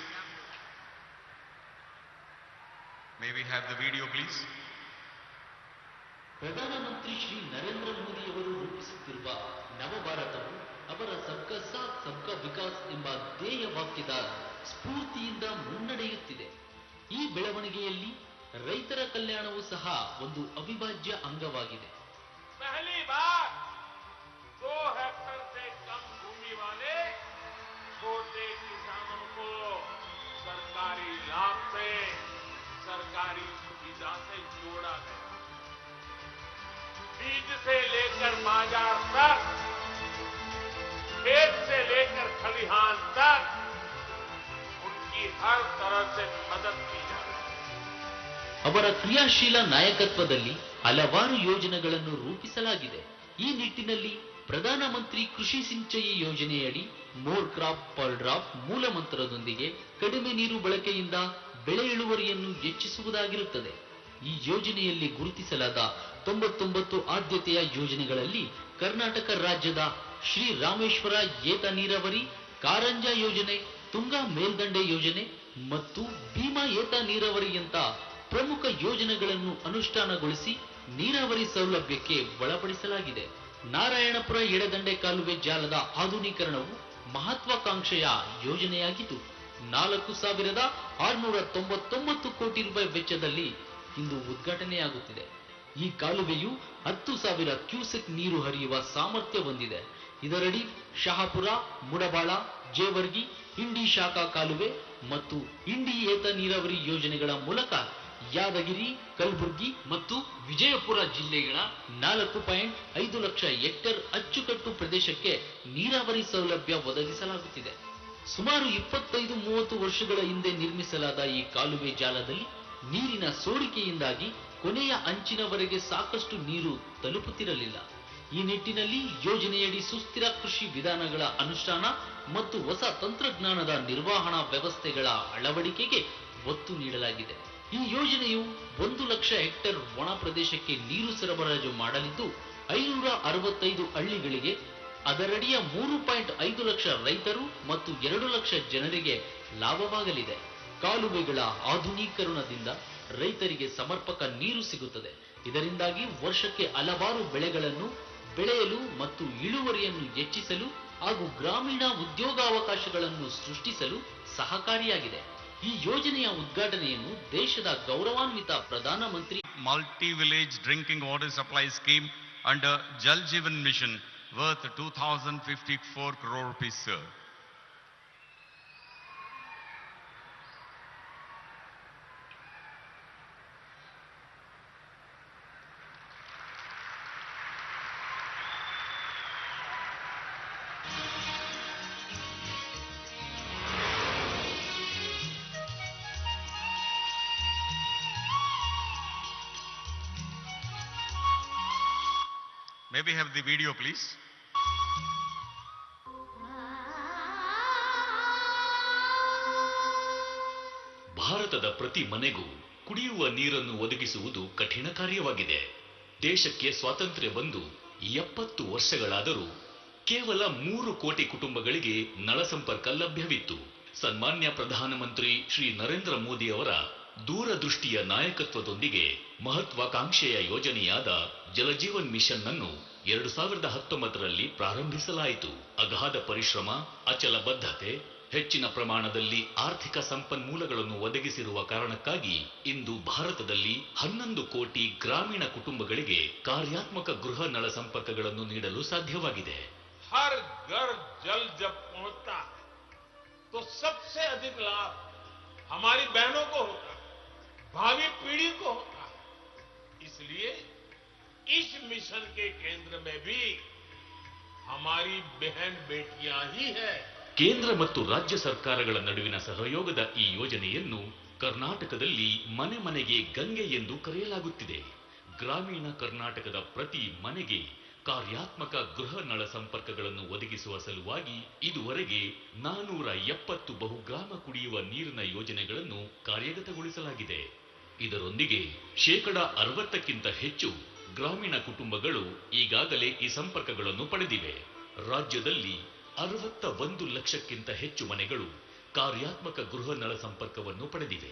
May we have the video, please? ಪ್ರಧಾನಮಂತ್ರಿ ಶ್ರೀ ನರೇಂದ್ರ ಮೋದಿಯವರು ರೂಪಿಸುತ್ತಿರುವ ನವಭಾರತವು ಅವರ ಸಬ್ಕಾ ಸಾಥ್ ಸಬ್ಕಾ ವಿಕಾಸ್ ಎಂಬ ಧ್ಯೇಯ ವಾಕ್ಯದ ಸ್ಫೂರ್ತಿಯಿಂದ ಮುನ್ನಡೆಯುತ್ತಿದೆ. ಈ ಬೆಳವಣಿಗೆಯಲ್ಲಿ ರೈತರ ಕಲ್ಯಾಣವೂ ಸಹ ಒಂದು ಅವಿಭಾಜ್ಯ ಅಂಗವಾಗಿದೆ. पहली बार 2 हेक्टेयर से कम भूमि वाले छोटे किसानों को सरकारी लाभ से, सरकारी सुविधा से जोड़ा गया. बीज से लेकर बाजार तक, खेत से लेकर खलिहान तक उनकी हर तरह से मदद की जाए. ಅವರ ಕ್ರಿಯಾಶೀಲ ನಾಯಕತ್ವದಲ್ಲಿ ಹಲವಾರು ಯೋಜನೆಗಳನ್ನು ರೂಪಿಸಲಾಗಿದೆ. ಈ ನಿಟ್ಟಿನಲ್ಲಿ ಪ್ರಧಾನಮಂತ್ರಿ ಕೃಷಿ ಸಿಂಚಯಿ ಯೋಜನೆಯಡಿ ಮೋರ್ ಕ್ರಾಪ್ ಪರ್ ಡ್ರಾಪ್ ಮೂಲಮಂತ್ರದೊಂದಿಗೆ ಕಡಿಮೆ ನೀರು ಬಳಕೆಯಿಂದ ಬೆಳೆ ಇಳುವರಿಯನ್ನು ಹೆಚ್ಚಿಸುವುದಾಗಿರುತ್ತದೆ. ಈ ಯೋಜನೆಯಲ್ಲಿ ಗುರುತಿಸಲಾದ 99 ಆದ್ಯತೆಯ ಯೋಜನೆಗಳಲ್ಲಿ ಕರ್ನಾಟಕ ರಾಜ್ಯದ ಶ್ರೀ ರಾಮೇಶ್ವರ ಏತ ನೀರಾವರಿ, ಕಾರಂಜ ಯೋಜನೆ, ತುಂಗಾ ಮೇಲ್ದಂಡೆ ಯೋಜನೆ ಮತ್ತು ಭೀಮಾ ಏತ ನೀರಾವರಿಯಂತ ಪ್ರಮುಖ ಯೋಜನೆಗಳನ್ನು ಅನುಷ್ಠಾನಗೊಳಿಸಿ ನೀರಾವರಿ ಸೌಲಭ್ಯಕ್ಕೆ ಒಳಪಡಿಸಲಾಗಿದೆ. ನಾರಾಯಣಪುರ ಎಡದಂಡೆ ಕಾಲುವೆ ಜಾಲದ ಆಧುನೀಕರಣವು ಮಹತ್ವಾಕಾಂಕ್ಷೆಯ ಯೋಜನೆಯಾಗಿದ್ದು 4,699 ಕೋಟಿ ರೂಪಾಯಿ ವೆಚ್ಚದಲ್ಲಿ ಇಂದು ಉದ್ಘಾಟನೆಯಾಗುತ್ತಿದೆ. ಈ ಕಾಲುವೆಯು 10,000 ಕ್ಯೂಸೆಕ್ ನೀರು ಹರಿಯುವ ಸಾಮರ್ಥ್ಯ ಹೊಂದಿದೆ. ಇದರಡಿ ಶಹಾಪುರ, ಮುಡಬಾಳ, ಜೇವರ್ಗಿ, ಇಂಡಿ ಶಾಖಾ ಕಾಲುವೆ ಮತ್ತು ಇಂಡಿ ಏತ ನೀರಾವರಿ ಯೋಜನೆಗಳ ಮೂಲಕ ಯಾದಗಿರಿ, ಕಲಬುರಗಿ ಮತ್ತು ವಿಜಯಪುರ ಜಿಲ್ಲೆಗಳ 4.5 ಲಕ್ಷ ಹೆಕ್ಟೇರ್ ಅಚ್ಚುಕಟ್ಟು ಪ್ರದೇಶಕ್ಕೆ ನೀರಾವರಿ ಸೌಲಭ್ಯ ಒದಗಿಸಲಾಗುತ್ತಿದೆ. ಸುಮಾರು 25-30 ವರ್ಷಗಳ ಹಿಂದೆ ನಿರ್ಮಿಸಲಾದ ಈ ಕಾಲುವೆ ಜಾಲದಲ್ಲಿ ನೀರಿನ ಸೋರಿಕೆಯಿಂದಾಗಿ ಕೊನೆಯ ಅಂಚಿನವರೆಗೆ ಸಾಕಷ್ಟು ನೀರು ತಲುಪುತ್ತಿರಲಿಲ್ಲ. ಈ ನಿಟ್ಟಿನಲ್ಲಿ ಯೋಜನೆಯಡಿ ಸುಸ್ಥಿರ ಕೃಷಿ ವಿಧಾನಗಳ ಅನುಷ್ಠಾನ ಮತ್ತು ಹೊಸ ತಂತ್ರಜ್ಞಾನದ ನಿರ್ವಹಣಾ ವ್ಯವಸ್ಥೆಗಳ ಅಳವಡಿಕೆಗೆ ಒತ್ತು ನೀಡಲಾಗಿದೆ. ಈ ಯೋಜನೆಯು 1 ಲಕ್ಷ ಹೆಕ್ಟೇರ್ ಒಣ ಪ್ರದೇಶಕ್ಕೆ ನೀರು ಸರಬರಾಜು ಮಾಡಲಿದ್ದು 565 ಹಳ್ಳಿಗಳಿಗೆ ಅದರಡಿಯ 3.5 ಲಕ್ಷ ರೈತರು ಮತ್ತು 2 ಲಕ್ಷ ಜನರಿಗೆ ಲಾಭವಾಗಲಿದೆ. ಕಾಲುವೆಗಳ ಆಧುನೀಕರಣದಿಂದ ರೈತರಿಗೆ ಸಮರ್ಪಕ ನೀರು ಸಿಗುತ್ತದೆ. ಇದರಿಂದಾಗಿ ವರ್ಷಕ್ಕೆ ಹಲವಾರು ಬೆಳೆಗಳನ್ನು ಬೆಳೆಯಲು ಮತ್ತು ಇಳುವರಿಯನ್ನು ಹೆಚ್ಚಿಸಲು ಹಾಗೂ ಗ್ರಾಮೀಣ ಉದ್ಯೋಗಾವಕಾಶಗಳನ್ನು ಸೃಷ್ಟಿಸಲು ಸಹಕಾರಿಯಾಗಿದೆ. ಈ ಯೋಜನೆಯ ಉದ್ಘಾಟನೆಯನ್ನು ದೇಶದ ಗೌರವಾನ್ವಿತ ಪ್ರಧಾನಮಂತ್ರಿ multi-village drinking water supply scheme under Jal Jeevan Mission worth 2,054 crore rupees, sir. May we have the video, please? ಭಾರತದ ಪ್ರತಿ ಮನೆಗೂ ಕುಡಿಯುವ ನೀರನ್ನು ಒದಗಿಸುವುದು ಕಠಿಣ ಕಾರ್ಯವಾಗಿದೆ. ದೇಶಕ್ಕೆ ಸ್ವಾತಂತ್ರ್ಯ ಬಂದು 70 ವರ್ಷಗಳಾದರೂ ಕೇವಲ 3 ಕೋಟಿ ಕುಟುಂಬಗಳಿಗೆ ನಳ ಸಂಪರ್ಕ ಲಭ್ಯವಿತ್ತು. ಸನ್ಮಾನ್ಯ ಪ್ರಧಾನಮಂತ್ರಿ ಶ್ರೀ ನರೇಂದ್ರ ಮೋದಿ ಅವರ ದೂರದೃಷ್ಟಿಯ ನಾಯಕತ್ವದೊಂದಿಗೆ ಮಹತ್ವಾಕಾಂಕ್ಷೆಯ ಯೋಜನೆಯಾದ ಜಲಜೀವನ್ ಮಿಷನ್ ಅನ್ನು 2019ರಲ್ಲಿ ಪ್ರಾರಂಭಿಸಲಾಯಿತು. ಅಗಾಧ ಪರಿಶ್ರಮ, ಅಚಲ ಬದ್ಧತೆ, ಹೆಚ್ಚಿನ ಪ್ರಮಾಣದಲ್ಲಿ ಆರ್ಥಿಕ ಸಂಪನ್ಮೂಲಗಳನ್ನು ಒದಗಿಸಿರುವ ಕಾರಣಕ್ಕಾಗಿ ಇಂದು ಭಾರತದಲ್ಲಿ 11 ಕೋಟಿ ಗ್ರಾಮೀಣ ಕುಟುಂಬಗಳಿಗೆ ಕಾರ್ಯಾತ್ಮಕ ಗೃಹ ನಳ ಸಂಪರ್ಕಗಳನ್ನು ನೀಡಲು ಸಾಧ್ಯವಾಗಿದೆ. हर घर जल जब पहुंचता है तो सबसे अधिक लाभ हमारी बहनों को होता है, भावी पीढ़ी को होता है. इसलिए इस मिशन के केंद्र में भी हमारी बहन बेटियां ही है. ಕೇಂದ್ರ ಮತ್ತು ರಾಜ್ಯ ಸರ್ಕಾರಗಳ ನಡುವಿನ ಸಹಯೋಗದ ಈ ಯೋಜನೆಯನ್ನು ಕರ್ನಾಟಕದಲ್ಲಿ ಮನೆ ಮನೆಗೆ ಗಂಗೆ ಎಂದು ಕರೆಯಲಾಗುತ್ತಿದೆ. ಗ್ರಾಮೀಣ ಕರ್ನಾಟಕದ ಪ್ರತಿ ಮನೆಗೆ ಕಾರ್ಯಾತ್ಮಕ ಗೃಹ ನಳ ಸಂಪರ್ಕಗಳನ್ನು ಒದಗಿಸುವ ಸಲುವಾಗಿ ಇದುವರೆಗೆ 470 ಬಹುಗ್ರಾಮ ಕುಡಿಯುವ ನೀರಿನ ಯೋಜನೆಗಳನ್ನು ಕಾರ್ಯಗತಗೊಳಿಸಲಾಗಿದೆ. ಇದರೊಂದಿಗೆ 60%ಕ್ಕಿಂತ ಹೆಚ್ಚು ಗ್ರಾಮೀಣ ಕುಟುಂಬಗಳು ಈಗಾಗಲೇ ಈ ಸಂಪರ್ಕಗಳನ್ನು ಪಡೆದಿವೆ. ರಾಜ್ಯದಲ್ಲಿ 61 ಲಕ್ಷಕ್ಕಿಂತ ಹೆಚ್ಚು ಮನೆಗಳು ಕಾರ್ಯಾತ್ಮಕ ಗೃಹ ನಳ ಸಂಪರ್ಕವನ್ನು ಪಡೆದಿವೆ.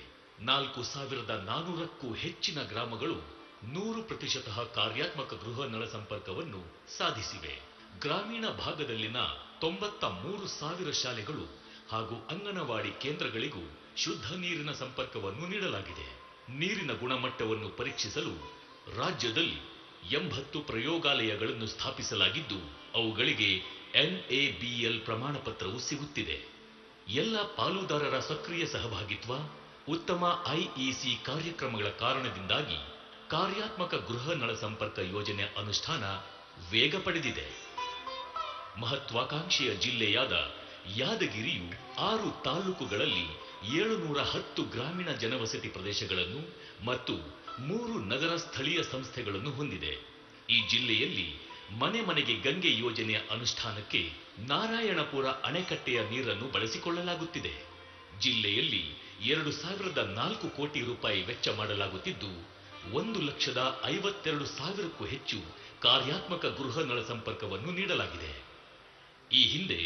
4,400ಕ್ಕೂ ಹೆಚ್ಚಿನ ಗ್ರಾಮಗಳು 100% ಕಾರ್ಯಾತ್ಮಕ ಗೃಹ ನಳ ಸಂಪರ್ಕವನ್ನು ಸಾಧಿಸಿವೆ. ಗ್ರಾಮೀಣ ಭಾಗದಲ್ಲಿನ 93,000 ಶಾಲೆಗಳು ಹಾಗೂ ಅಂಗನವಾಡಿ ಕೇಂದ್ರಗಳಿಗೂ ಶುದ್ಧ ನೀರಿನ ಸಂಪರ್ಕವನ್ನು ನೀಡಲಾಗಿದೆ. ನೀರಿನ ಗುಣಮಟ್ಟವನ್ನು ಪರೀಕ್ಷಿಸಲು ರಾಜ್ಯದಲ್ಲಿ 80 ಪ್ರಯೋಗಾಲಯಗಳನ್ನು ಸ್ಥಾಪಿಸಲಾಗಿದ್ದು ಅವುಗಳಿಗೆ NABL ಪ್ರಮಾಣ ಪತ್ರವು ಸಿಗುತ್ತಿದೆ. ಎಲ್ಲ ಪಾಲುದಾರರ ಸಕ್ರಿಯ ಸಹಭಾಗಿತ್ವ, ಉತ್ತಮ IEC ಕಾರ್ಯಕ್ರಮಗಳ ಕಾರಣದಿಂದಾಗಿ ಕಾರ್ಯಾತ್ಮಕ ಗೃಹ ನಳ ಸಂಪರ್ಕ ಯೋಜನೆ ಅನುಷ್ಠಾನ ವೇಗ ಪಡೆದಿದೆ. ಮಹತ್ವಾಕಾಂಕ್ಷೆಯ ಜಿಲ್ಲೆಯಾದ ಯಾದಗಿರಿಯು 6 ತಾಲೂಕುಗಳಲ್ಲಿ 710 ಗ್ರಾಮೀಣ ಜನವಸತಿ ಪ್ರದೇಶಗಳನ್ನು ಮತ್ತು 3 ನಗರ ಸ್ಥಳೀಯ ಸಂಸ್ಥೆಗಳನ್ನು ಹೊಂದಿದೆ. ಈ ಜಿಲ್ಲೆಯಲ್ಲಿ ಮನೆ ಮನೆಗೆ ಗಂಗೆ ಯೋಜನೆಯ ಅನುಷ್ಠಾನಕ್ಕೆ ನಾರಾಯಣಪುರ ಅಣೆಕಟ್ಟೆಯ ನೀರನ್ನು ಬಳಸಿಕೊಳ್ಳಲಾಗುತ್ತಿದೆ. ಜಿಲ್ಲೆಯಲ್ಲಿ 2,004 ಕೋಟಿ ರೂಪಾಯಿ ವೆಚ್ಚ ಮಾಡಲಾಗುತ್ತಿದ್ದು 1,52,000ಕ್ಕೂ ಹೆಚ್ಚು ಕಾರ್ಯಾತ್ಮಕ ಗೃಹ ನಳ ಸಂಪರ್ಕವನ್ನು ನೀಡಲಾಗಿದೆ. ಈ ಹಿಂದೆ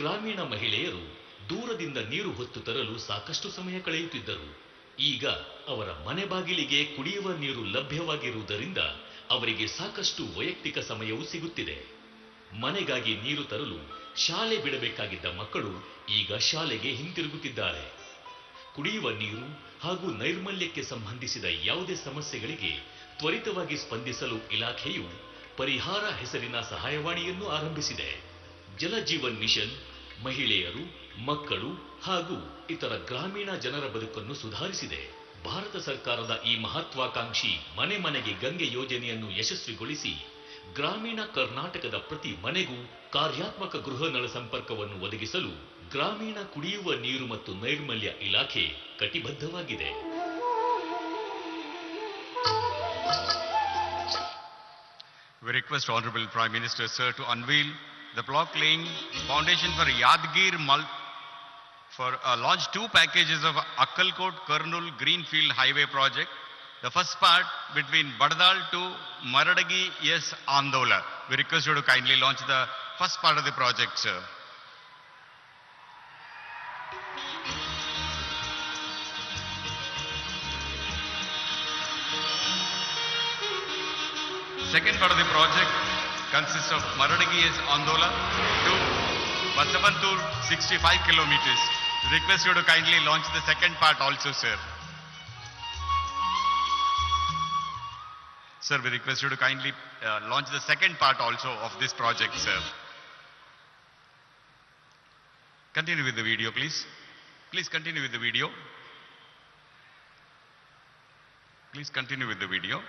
ಗ್ರಾಮೀಣ ಮಹಿಳೆಯರು ದೂರದಿಂದ ನೀರು ಹೊತ್ತು ತರಲು ಸಾಕಷ್ಟು ಸಮಯ ಕಳೆಯುತ್ತಿದ್ದರು. ಈಗ ಅವರ ಮನೆ ಬಾಗಿಲಿಗೆ ಕುಡಿಯುವ ನೀರು ಲಭ್ಯವಾಗಿರುವುದರಿಂದ ಅವರಿಗೆ ಸಾಕಷ್ಟು ವೈಯಕ್ತಿಕ ಸಮಯವೂ ಸಿಗುತ್ತಿದೆ. ಮನೆಗಾಗಿ ನೀರು ತರಲು ಶಾಲೆ ಬಿಡಬೇಕಾಗಿದ್ದ ಮಕ್ಕಳು ಈಗ ಶಾಲೆಗೆ ಹಿಂತಿರುಗುತ್ತಿದ್ದಾರೆ. ಕುಡಿಯುವ ನೀರು ಹಾಗೂ ನೈರ್ಮಲ್ಯಕ್ಕೆ ಸಂಬಂಧಿಸಿದ ಯಾವುದೇ ಸಮಸ್ಯೆಗಳಿಗೆ ತ್ವರಿತವಾಗಿ ಸ್ಪಂದಿಸಲು ಇಲಾಖೆಯು ಪರಿಹಾರ ಹೆಸರಿನ ಸಹಾಯವಾಣಿಯನ್ನು ಆರಂಭಿಸಿದೆ. ಜಲಜೀವನ್ ಮಿಷನ್ ಮಹಿಳೆಯರು, ಮಕ್ಕಳು ಹಾಗೂ ಇತರ ಗ್ರಾಮೀಣ ಜನರ ಬದುಕನ್ನು ಸುಧಾರಿಸಿದೆ. ಭಾರತ ಸರ್ಕಾರದ ಈ ಮಹತ್ವಾಕಾಂಕ್ಷಿ ಮನೆ ಮನೆಗೆ ಗಂಗೆ ಯೋಜನೆಯನ್ನು ಯಶಸ್ವಿಗೊಳಿಸಿ ಗ್ರಾಮೀಣ ಕರ್ನಾಟಕದ ಪ್ರತಿ ಮನೆಗೂ ಕಾರ್ಯಾತ್ಮಕ ಗೃಹ ನಳ ಸಂಪರ್ಕವನ್ನು ಒದಗಿಸಲು ಗ್ರಾಮೀಣ ಕುಡಿಯುವ ನೀರು ಮತ್ತು ನೈರ್ಮಲ್ಯ ಇಲಾಖೆ ಕಟಿಬದ್ಧವಾಗಿದೆ. We request Honorable Prime Minister, sir, to unveil the block laying foundation for Yadgir for launch 2 packages of Akkalkot-Kurnool Greenfield Highway project. The first part between Badadal to Maradagi S. Andola. We request you to kindly launch the first part of the project, sir. Second part of the project consists of Maradagi S. Andola to Vasavantur, 65 kilometers. Request you to kindly launch the second part also, sir. Sir, we request you to kindly launch the second part also of this project, sir. Continue with the video, please. Please continue with the video. Please continue with the video.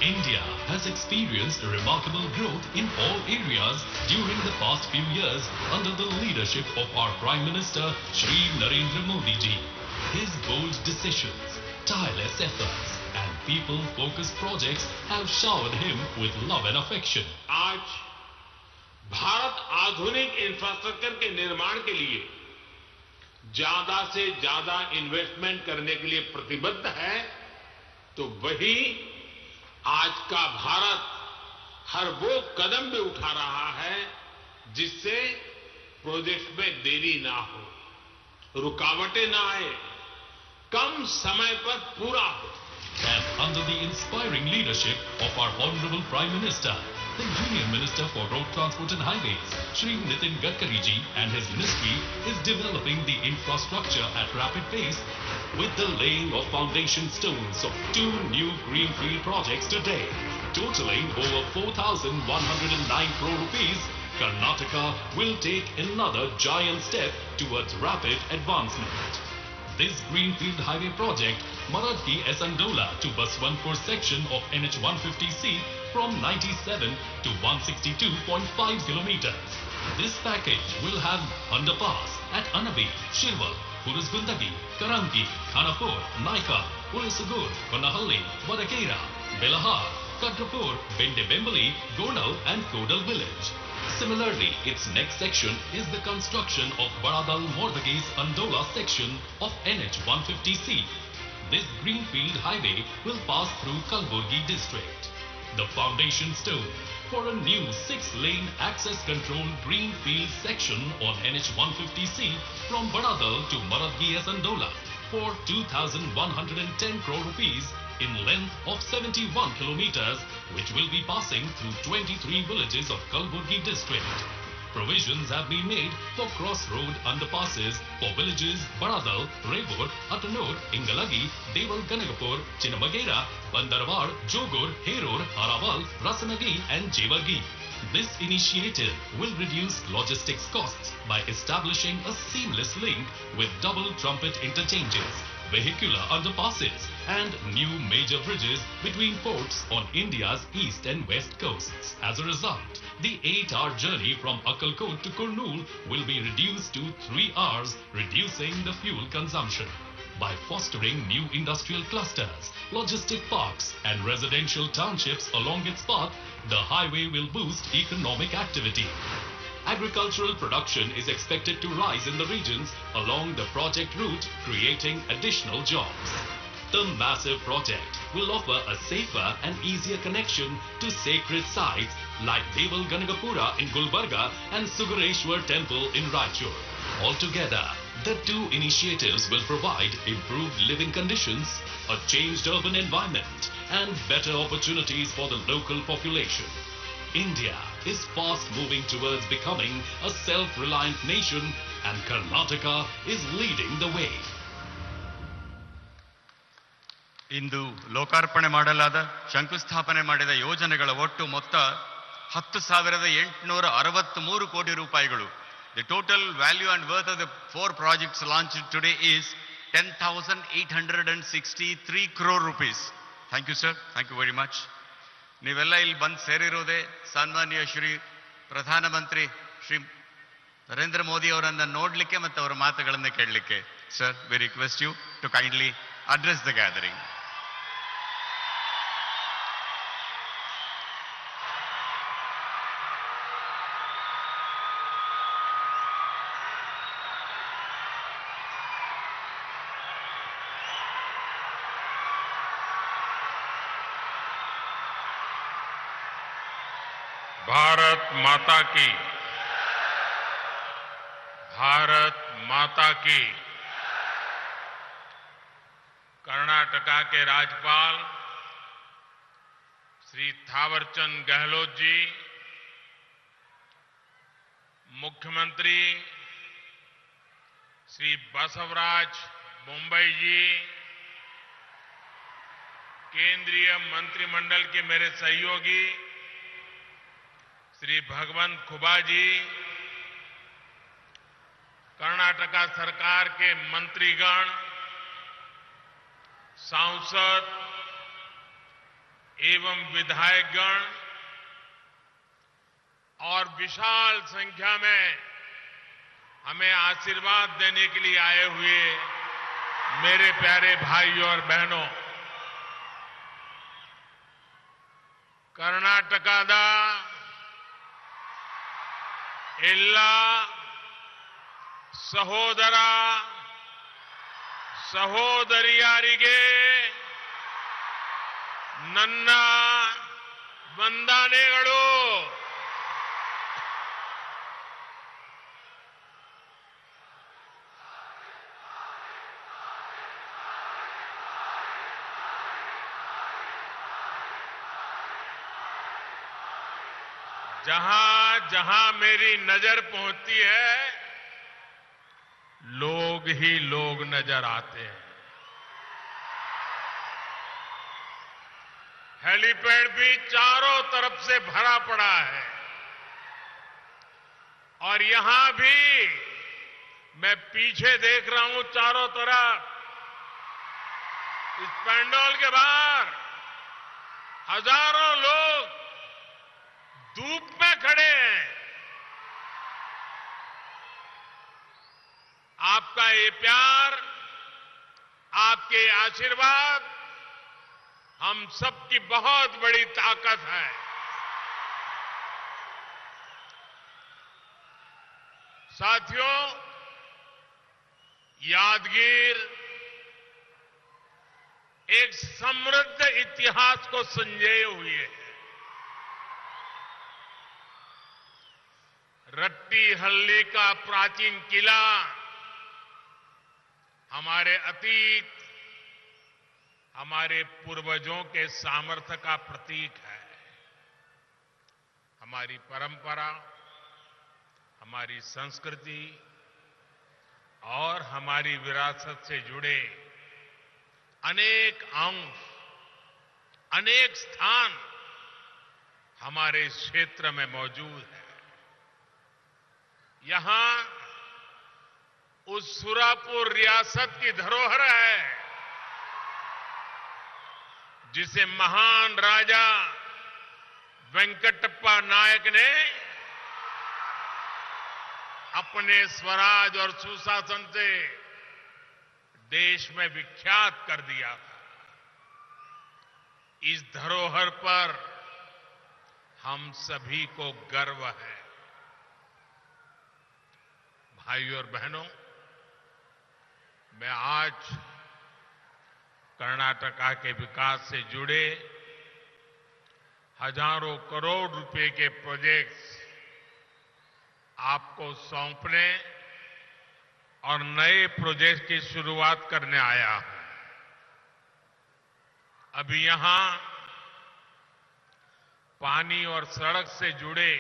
India has experienced remarkable growth in all areas during the past few years under the leadership of our Prime Minister Shri Narendra Modi ji. His bold decisions, tireless efforts and people-focused projects have showered him with love and affection. आज भारत आधुनिक infrastructure के निर्माण के लिए ज्यादा से ज्यादा investment करने के लिए प्रतिबद्ध है, तो वही आज का भारत हर वो कदम भी उठा रहा है जिससे प्रोजेक्ट में देरी ना हो, रुकावटें ना आए, कम समय पर पूरा हो. And under the inspiring leadership of our Honorable Prime Minister, the Union Minister for Road Transport and Highways, Shri Nitin Gadkari ji, and his ministry is developing the infrastructure at rapid pace with the laying of foundation stones of 2 new greenfield projects today, totaling over 4,109 crore rupees. Karnataka will take another giant step towards rapid advancement. This greenfield highway project, Maradki-Esandola to Baswantpur section of NH 150C from 97 to 162.5 kilometers. This package will have underpass at Anabi, Shirwal, Purusgundagi, Karanki, Khanapur, Naika, Ulisugur, Konahalli, Vadakera, Belahar, Kadrapur, Bendebembali, Gondal and Kodal village. Similarly, its next section is the construction of Baradal Mordagis Andola section of NH 150C. This greenfield highway will pass through Kalburgi district. The foundation stone for a new 6-lane access-controlled greenfield section on NH 150C from Baradal to Maradgi Esandola for 2,110 crore rupees in length of 71 kilometers, which will be passing through 23 villages of Kalburgi district. Provisions have been made for crossroad underpasses for villages Baradal, Revur, Atanur, Ingalagi, Deval Ganagapur, Chinnamagera, Bandarwad, Jogur, Herur, Araval, Rasanagi and Jevargi. This initiative will reduce logistics costs by establishing a seamless link with double trumpet interchanges, vehicular underpasses and new major bridges between ports on India's east and west coasts. As a result, the 8-hour journey from Akkalkot to Kurnool will be reduced to 3 hours, reducing the fuel consumption. By fostering new industrial clusters, logistic parks and residential townships along its path, the highway will boost economic activity. Agricultural production is expected to rise in the regions along the project route, creating additional jobs. The massive project will offer a safer and easier connection to sacred sites like Deval Ganagapura in Gulbarga and Sugareshwar Temple in Raichur. Altogether, the 2 initiatives will provide improved living conditions, a changed urban environment, and better opportunities for the local population. India is fast moving towards becoming a self-reliant nation, and Karnataka is leading the way. ಇಂದು ಲೋಕಾರ್ಪಣೆ ಮಾಡಲಾದ ಶಂಕುಸ್ಥಾಪನೆ ಮಾಡಿದ ಯೋಜನೆಗಳ ಒಟ್ಟು ಮೊತ್ತ 10,863 ಕೋಟಿ ರೂಪಾಯಿಗಳು. The total value and worth of the 4 projects launched today is 10,863 crore rupees. Thank you, sir. Thank you very much. ನೀವೆಲ್ಲ ಇಲ್ಲಿ ಬಂದು ಸೇರಿರೋದೇ ಸನ್ಮಾನ್ಯ ಶ್ರೀ ಪ್ರಧಾನಮಂತ್ರಿ ಶ್ರೀ ನರೇಂದ್ರ ಮೋದಿ ಅವರನ್ನು ನೋಡಲಿಕ್ಕೆ ಮತ್ತು ಅವರ ಮಾತುಗಳನ್ನು ಕೇಳಲಿಕ್ಕೆ. Sir, we request you to kindly address the gathering. Bharat माता की, भारत माता की। कर्नाटका के राज्यपाल श्री थावरचंद गहलोत जी, मुख्यमंत्री श्री बसवराज मुंबई जी, केंद्रीय मंत्रिमंडल के मेरे सहयोगी श्री भगवंत खुबा जी, कर्नाटका सरकार के मंत्रीगण, सांसद एवं विधायकगण और विशाल संख्या में हमें आशीर्वाद देने के लिए आए हुए मेरे प्यारे भाइयों और बहनों, कर्नाटकದ ಎಲ್ಲ ಸಹೋದರ ಸಹೋದರಿಯರಿಗೆ ನನ್ನ ವಂದನೆಗಳು. जहां जहां मेरी नजर पहुंचती है, लोग ही लोग नजर आते हैं. हेलीपैड भी चारों तरफ से भरा पड़ा है और यहां भी मैं पीछे देख रहा हूं, चारों तरफ इस पंडाल के बाहर हजारों लोग धूप में खड़े हैं. आपका ये प्यार, आपके आशीर्वाद हम सबकी बहुत बड़ी ताकत है. साथियों, यादगीर एक समृद्ध इतिहास को संजोए हुए है. रट्टीहल्ली का प्राचीन किला हमारे अतीत, हमारे पूर्वजों के सामर्थ्य का प्रतीक है. हमारी परंपरा, हमारी संस्कृति और हमारी विरासत से जुड़े अनेक अंश, अनेक स्थान हमारे इस क्षेत्र में मौजूद है. यहां उस सुरापुर रियासत की धरोहर है जिसे महान राजा वेंकटप्पा नायक ने अपने स्वराज और सुशासन से देश में विख्यात कर दिया था. इस धरोहर पर हम सभी को गर्व है. भाइयों और बहनों, मैं आज कर्नाटका के विकास से जुड़े हजारों करोड़ रुपए के प्रोजेक्ट्स आपको सौंपने और नए प्रोजेक्ट की शुरुआत करने आया हूं. अभी यहां पानी और सड़क से जुड़े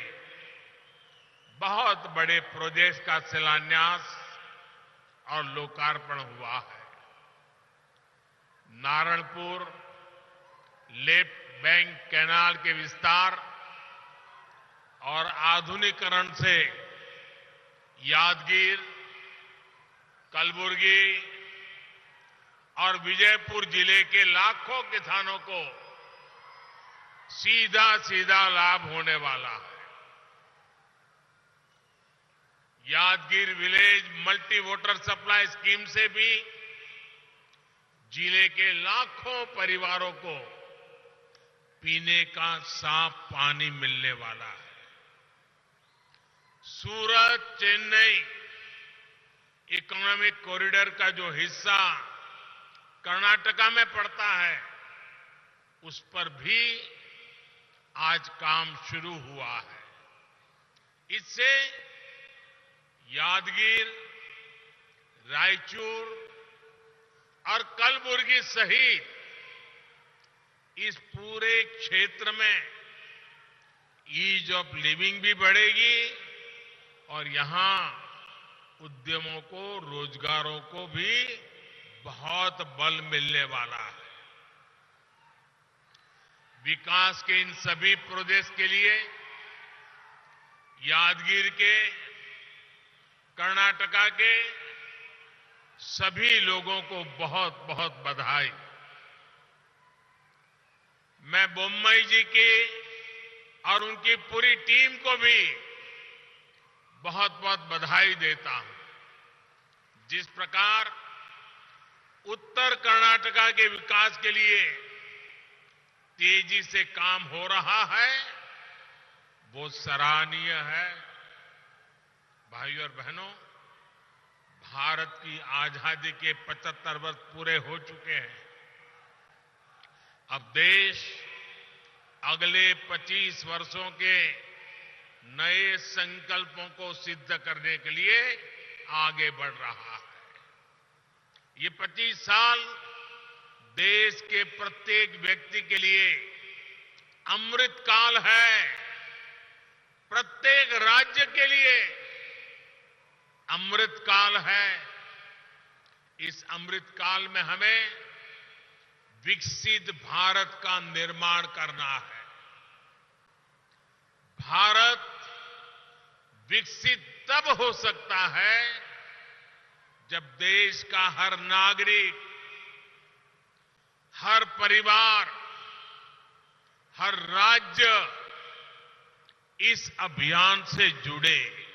बहुत बड़े प्रोजेक्ट का शिलान्यास और लोकार्पण हुआ है. नारायणपुर लेफ्ट बैंक कैनाल के विस्तार और आधुनिकीकरण से यादगीर, कलबुर्गी और विजयपुर जिले के लाखों किसानों को सीधा सीधा लाभ होने वाला है. Yadgir village multi water supply scheme से भी जिले के लाखों परिवारों को पीने का साफ पानी मिलने वाला है. सूरत चेन्नई इकोनॉमिक कॉरिडोर का जो हिस्सा कर्नाटका में पड़ता है, उस पर भी आज काम शुरू हुआ है. इससे यादगीर, रायचूर और कलबुर्गी सहित इस पूरे क्षेत्र में ईज ऑफ लिविंग भी बढ़ेगी और यहां उद्यमों को, रोजगारों को भी बहुत बल मिलने वाला है। विकास के इन सभी प्रोजेक्ट्स के लिए यादगीर के, कर्नाटका के सभी लोगों को बहुत बहुत बधाई। मैं बोम्मई जी की और उनकी पूरी टीम को भी बहुत बहुत बधाई देता हूं। जिस प्रकार उत्तर कर्नाटका के विकास के लिए तेजी से काम हो रहा है, वो सराहनीय है। भाइयों और बहनों, भारत की आजादी के 75 वर्ष पूरे हो चुके हैं। अब देश अगले 25 वर्षों के नए संकल्पों को सिद्ध करने के लिए आगे बढ़ रहा है। ये 25 साल देश के प्रत्येक व्यक्ति के लिए अमृत काल है। प्रत्येक राज्य के लिए अमृत काल है। इस अमृत काल में हमें विकसित भारत का निर्माण करना है। भारत विकसित तब हो सकता है जब देश का हर नागरिक, हर परिवार, हर राज्य इस अभियान से जुड़े।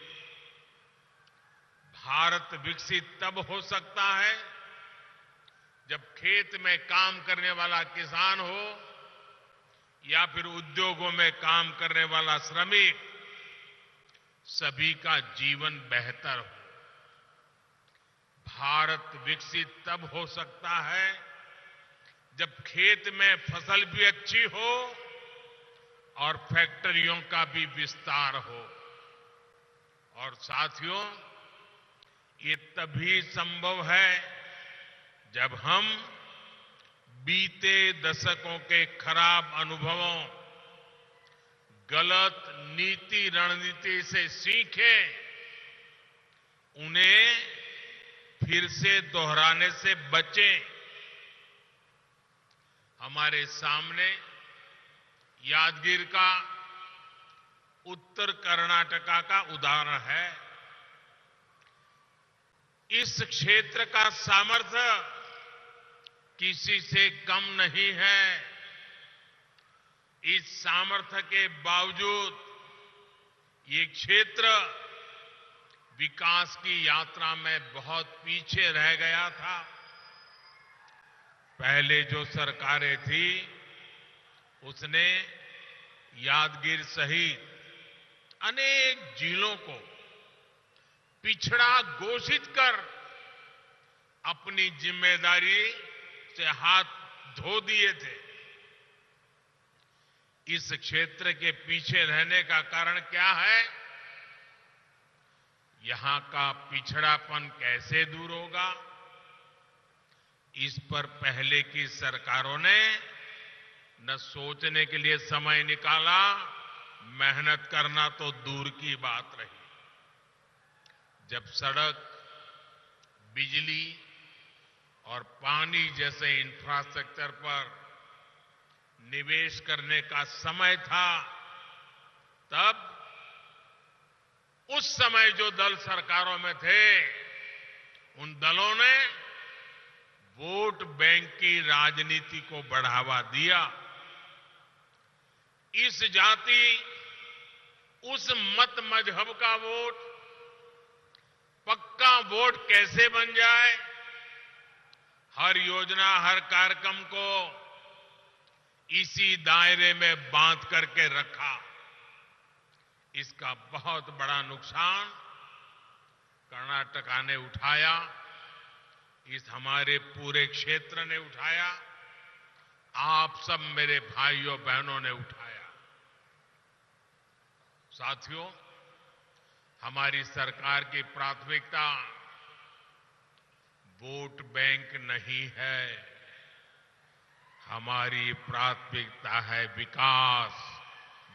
भारत विकसित तब हो सकता है जब खेत में काम करने वाला किसान हो या फिर उद्योगों में काम करने वाला श्रमिक, सभी का जीवन बेहतर हो। भारत विकसित तब हो सकता है जब खेत में फसल भी अच्छी हो और फैक्ट्रियों का भी विस्तार हो। और साथियों, ये तभी संभव है जब हम बीते दशकों के खराब अनुभवों, गलत नीति रणनीति से सीखें, उन्हें फिर से दोहराने से बचें। हमारे सामने यादगीर का उत्तर कर्नाटका का उदाहरण है। इस क्षेत्र का सामर्थ्य किसी से कम नहीं है। इस सामर्थ्य के बावजूद ये क्षेत्र विकास की यात्रा में बहुत पीछे रह गया था। पहले जो सरकारें थी उसने यादगीर सहित अनेक जिलों को पिछड़ा घोषित कर अपनी जिम्मेदारी से हाथ धो दिए थे। इस क्षेत्र के पीछे रहने का कारण क्या है? यहां का पिछड़ापन कैसे दूर होगा? इस पर पहले की सरकारों ने न सोचने के लिए समय निकाला, मेहनत करना तो दूर की बात रही। जब सड़क, बिजली और पानी जैसे इंफ्रास्ट्रक्चर पर निवेश करने का समय था, तब उस समय जो दल सरकारों में थे, उन दलों ने वोट बैंक की राजनीति को बढ़ावा दिया। इस जाति, उस मत मजहब का वोट, पक्का वोट कैसे बन जाए, हर योजना, हर कार्यक्रम को इसी दायरे में बांध करके रखा। इसका बहुत बड़ा नुकसान कर्नाटका ने उठाया, इस हमारे पूरे क्षेत्र ने उठाया, आप सब मेरे भाइयों बहनों ने उठाया। साथियों, हमारी सरकार की प्राथमिकता वोट बैंक नहीं है। हमारी प्राथमिकता है विकास,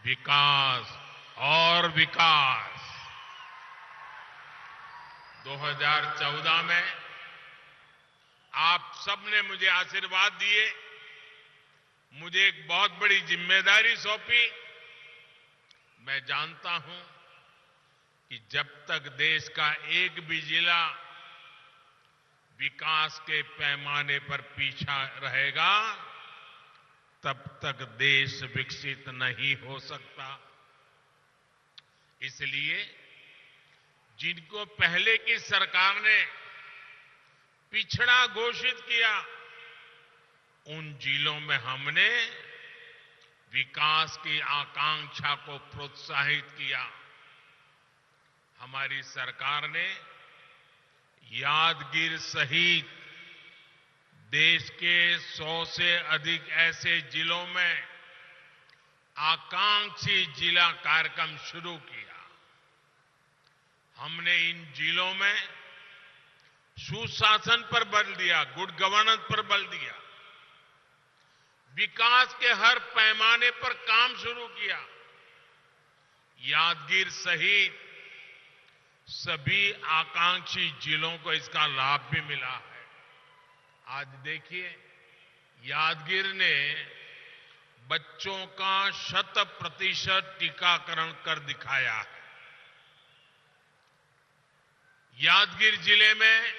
विकास और विकास। 2014 में आप सबने मुझे आशीर्वाद दिए, मुझे एक बहुत बड़ी जिम्मेदारी सौंपी। मैं जानता हूं कि जब तक देश का एक भी जिला विकास के पैमाने पर पीछा रहेगा, तब तक देश विकसित नहीं हो सकता। इसलिए जिनको पहले की सरकार ने पिछड़ा घोषित किया, उन जिलों में हमने विकास की आकांक्षा को प्रोत्साहित किया। हमारी सरकार ने यादगीर सहित देश के 100 से अधिक ऐसे जिलों में आकांक्षी जिला कार्यक्रम शुरू किया। हमने इन जिलों में सुशासन पर बल दिया, गुड गवर्नेंस पर बल दिया, विकास के हर पैमाने पर काम शुरू किया। यादगीर सहित सभी आकांक्षी जिलों को इसका लाभ भी मिला है। आज देखिए, यादगीर ने बच्चों का 100% टीकाकरण कर दिखाया है। यादगीर जिले में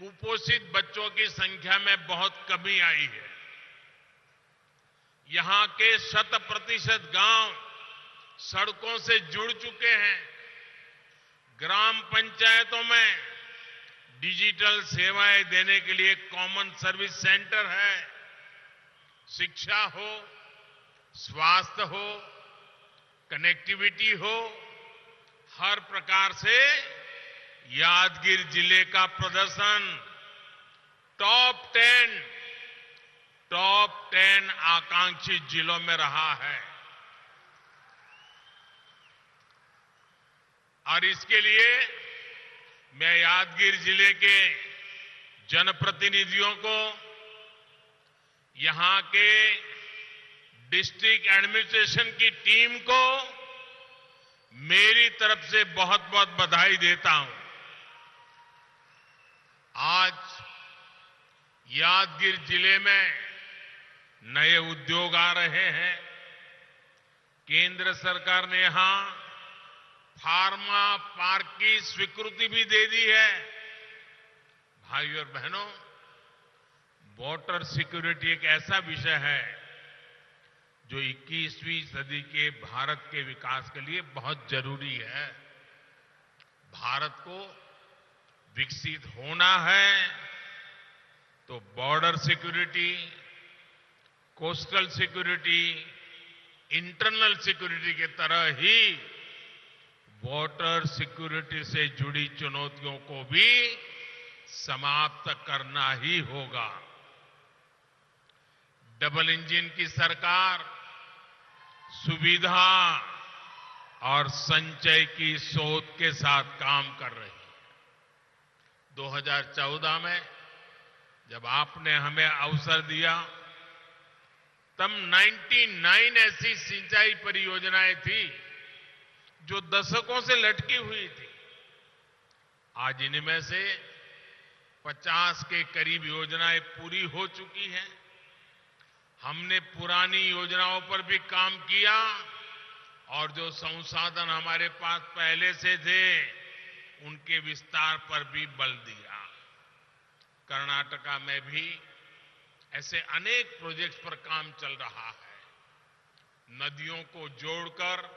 कुपोषित बच्चों की संख्या में बहुत कमी आई है। यहां के 100% गांव सड़कों से जुड़ चुके हैं। ग्राम पंचायतों में डिजिटल सेवाएं देने के लिए कॉमन सर्विस सेंटर है। शिक्षा हो, स्वास्थ्य हो, कनेक्टिविटी हो, हर प्रकार से यादगीर जिले का प्रदर्शन टॉप 10 आकांक्षी जिलों में रहा है। और इसके लिए मैं यादगीर जिले के जनप्रतिनिधियों को, यहां के डिस्ट्रिक्ट एडमिनिस्ट्रेशन की टीम को मेरी तरफ से बहुत बहुत बधाई देता हूं। आज यादगीर जिले में नए उद्योग आ रहे हैं। केंद्र सरकार ने यहां फार्मा पार्क की स्वीकृति भी दे दी है। भाइयों और बहनों, वाटर सिक्योरिटी एक ऐसा विषय है जो 21वीं सदी के भारत के विकास के लिए बहुत जरूरी है। भारत को विकसित होना है तो border security, coastal security, internal security के तरह ही वाटर सिक्योरिटी से जुड़ी चुनौतियों को भी समाप्त करना ही होगा। डबल इंजन की सरकार सुविधा और संचय की सोच के साथ काम कर रही है। 2014 में जब आपने हमें अवसर दिया, तब 99 ऐसी सिंचाई परियोजनाएं थी जो दशकों से लटकी हुई थी। आज इनमें से 50 के करीब योजनाएं पूरी हो चुकी हैं। हमने पुरानी योजनाओं पर भी काम किया और जो संसाधन हमारे पास पहले से थे उनके विस्तार पर भी बल दिया। कर्नाटका में भी ऐसे अनेक प्रोजेक्ट्स पर काम चल रहा है। नदियों को जोड़कर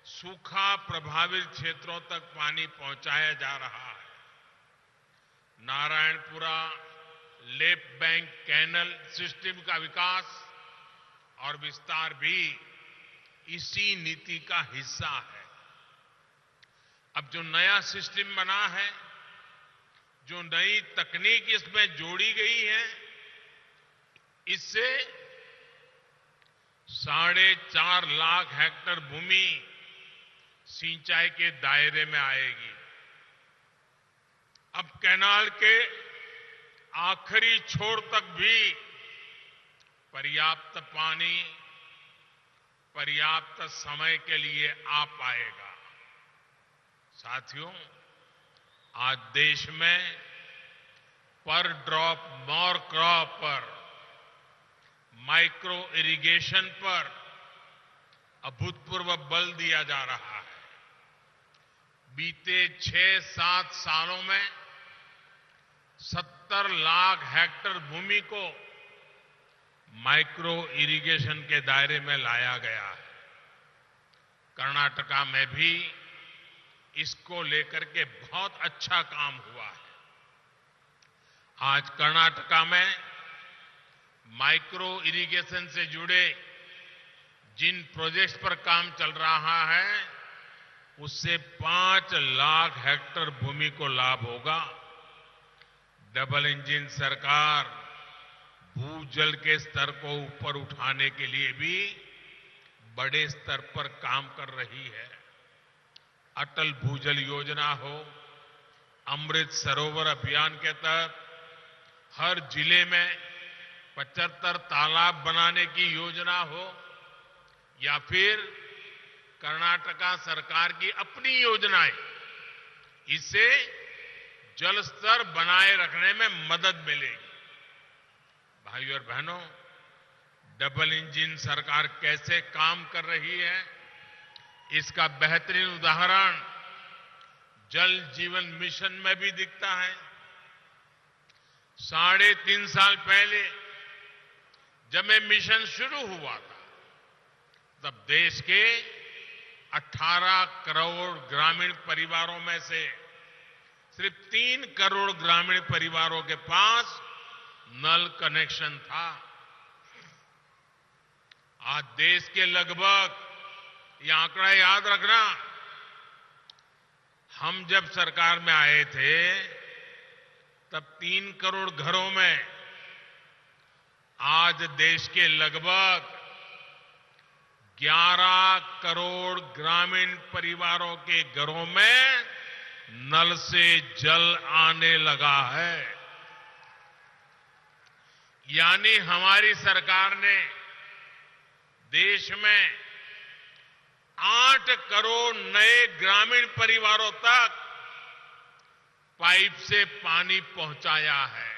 सूखा प्रभावित क्षेत्रों तक पानी पहुंचाया जा रहा है। Narayanpura left bank canal system का विकास और विस्तार भी इसी नीति का हिस्सा है। अब जो नया सिस्टम बना है, जो नई तकनीक इसमें जोड़ी गई है, इससे 4.5 लाख हेक्टेयर भूमि सिंचाई के दायरे में आएगी। अब कैनाल के आखिरी छोर तक भी पर्याप्त पानी पर्याप्त समय के लिए आ पाएगा। साथियों, आज देश में पर ड्रॉप मोर क्रॉप पर, माइक्रो इरिगेशन पर अभूतपूर्व बल दिया जा रहा है। बीते 6-7 सालों में 70 लाख हेक्टेयर भूमि को माइक्रो इरिगेशन के दायरे में लाया गया है। कर्नाटका में भी इसको लेकर के बहुत अच्छा काम हुआ है। आज कर्नाटका में माइक्रो इरिगेशन से जुड़े जिन प्रोजेक्ट्स पर काम चल रहा है उससे 5 लाख हेक्टेयर भूमि को लाभ होगा। डबल इंजन सरकार भूजल के स्तर को ऊपर उठाने के लिए भी बड़े स्तर पर काम कर रही है। अटल भूजल योजना हो, अमृत सरोवर अभियान के तहत हर जिले में 75 तालाब बनाने की योजना हो, या फिर कर्नाटका सरकार की अपनी योजनाएं, इससे जल स्तर बनाए रखने में मदद मिलेगी। भाइयों और बहनों, डबल इंजन सरकार कैसे काम कर रही है, इसका बेहतरीन उदाहरण जल जीवन मिशन में भी दिखता है। 3.5 साल पहले जब ये मिशन शुरू हुआ था, तब देश के 18 करोड़ ग्रामीण परिवारों में से सिर्फ 3 करोड़ ग्रामीण परिवारों के पास नल कनेक्शन था। आज देश के लगभग, ये आंकड़ा याद रखना, हम जब सरकार में आए थे तब 3 करोड़ घरों में, आज देश के लगभग 11 करोड़ ग्रामीण परिवारों के घरों में नल से जल आने लगा है। यानी हमारी सरकार ने देश में 8 करोड़ नए ग्रामीण परिवारों तक पाइप से पानी पहुंचाया है।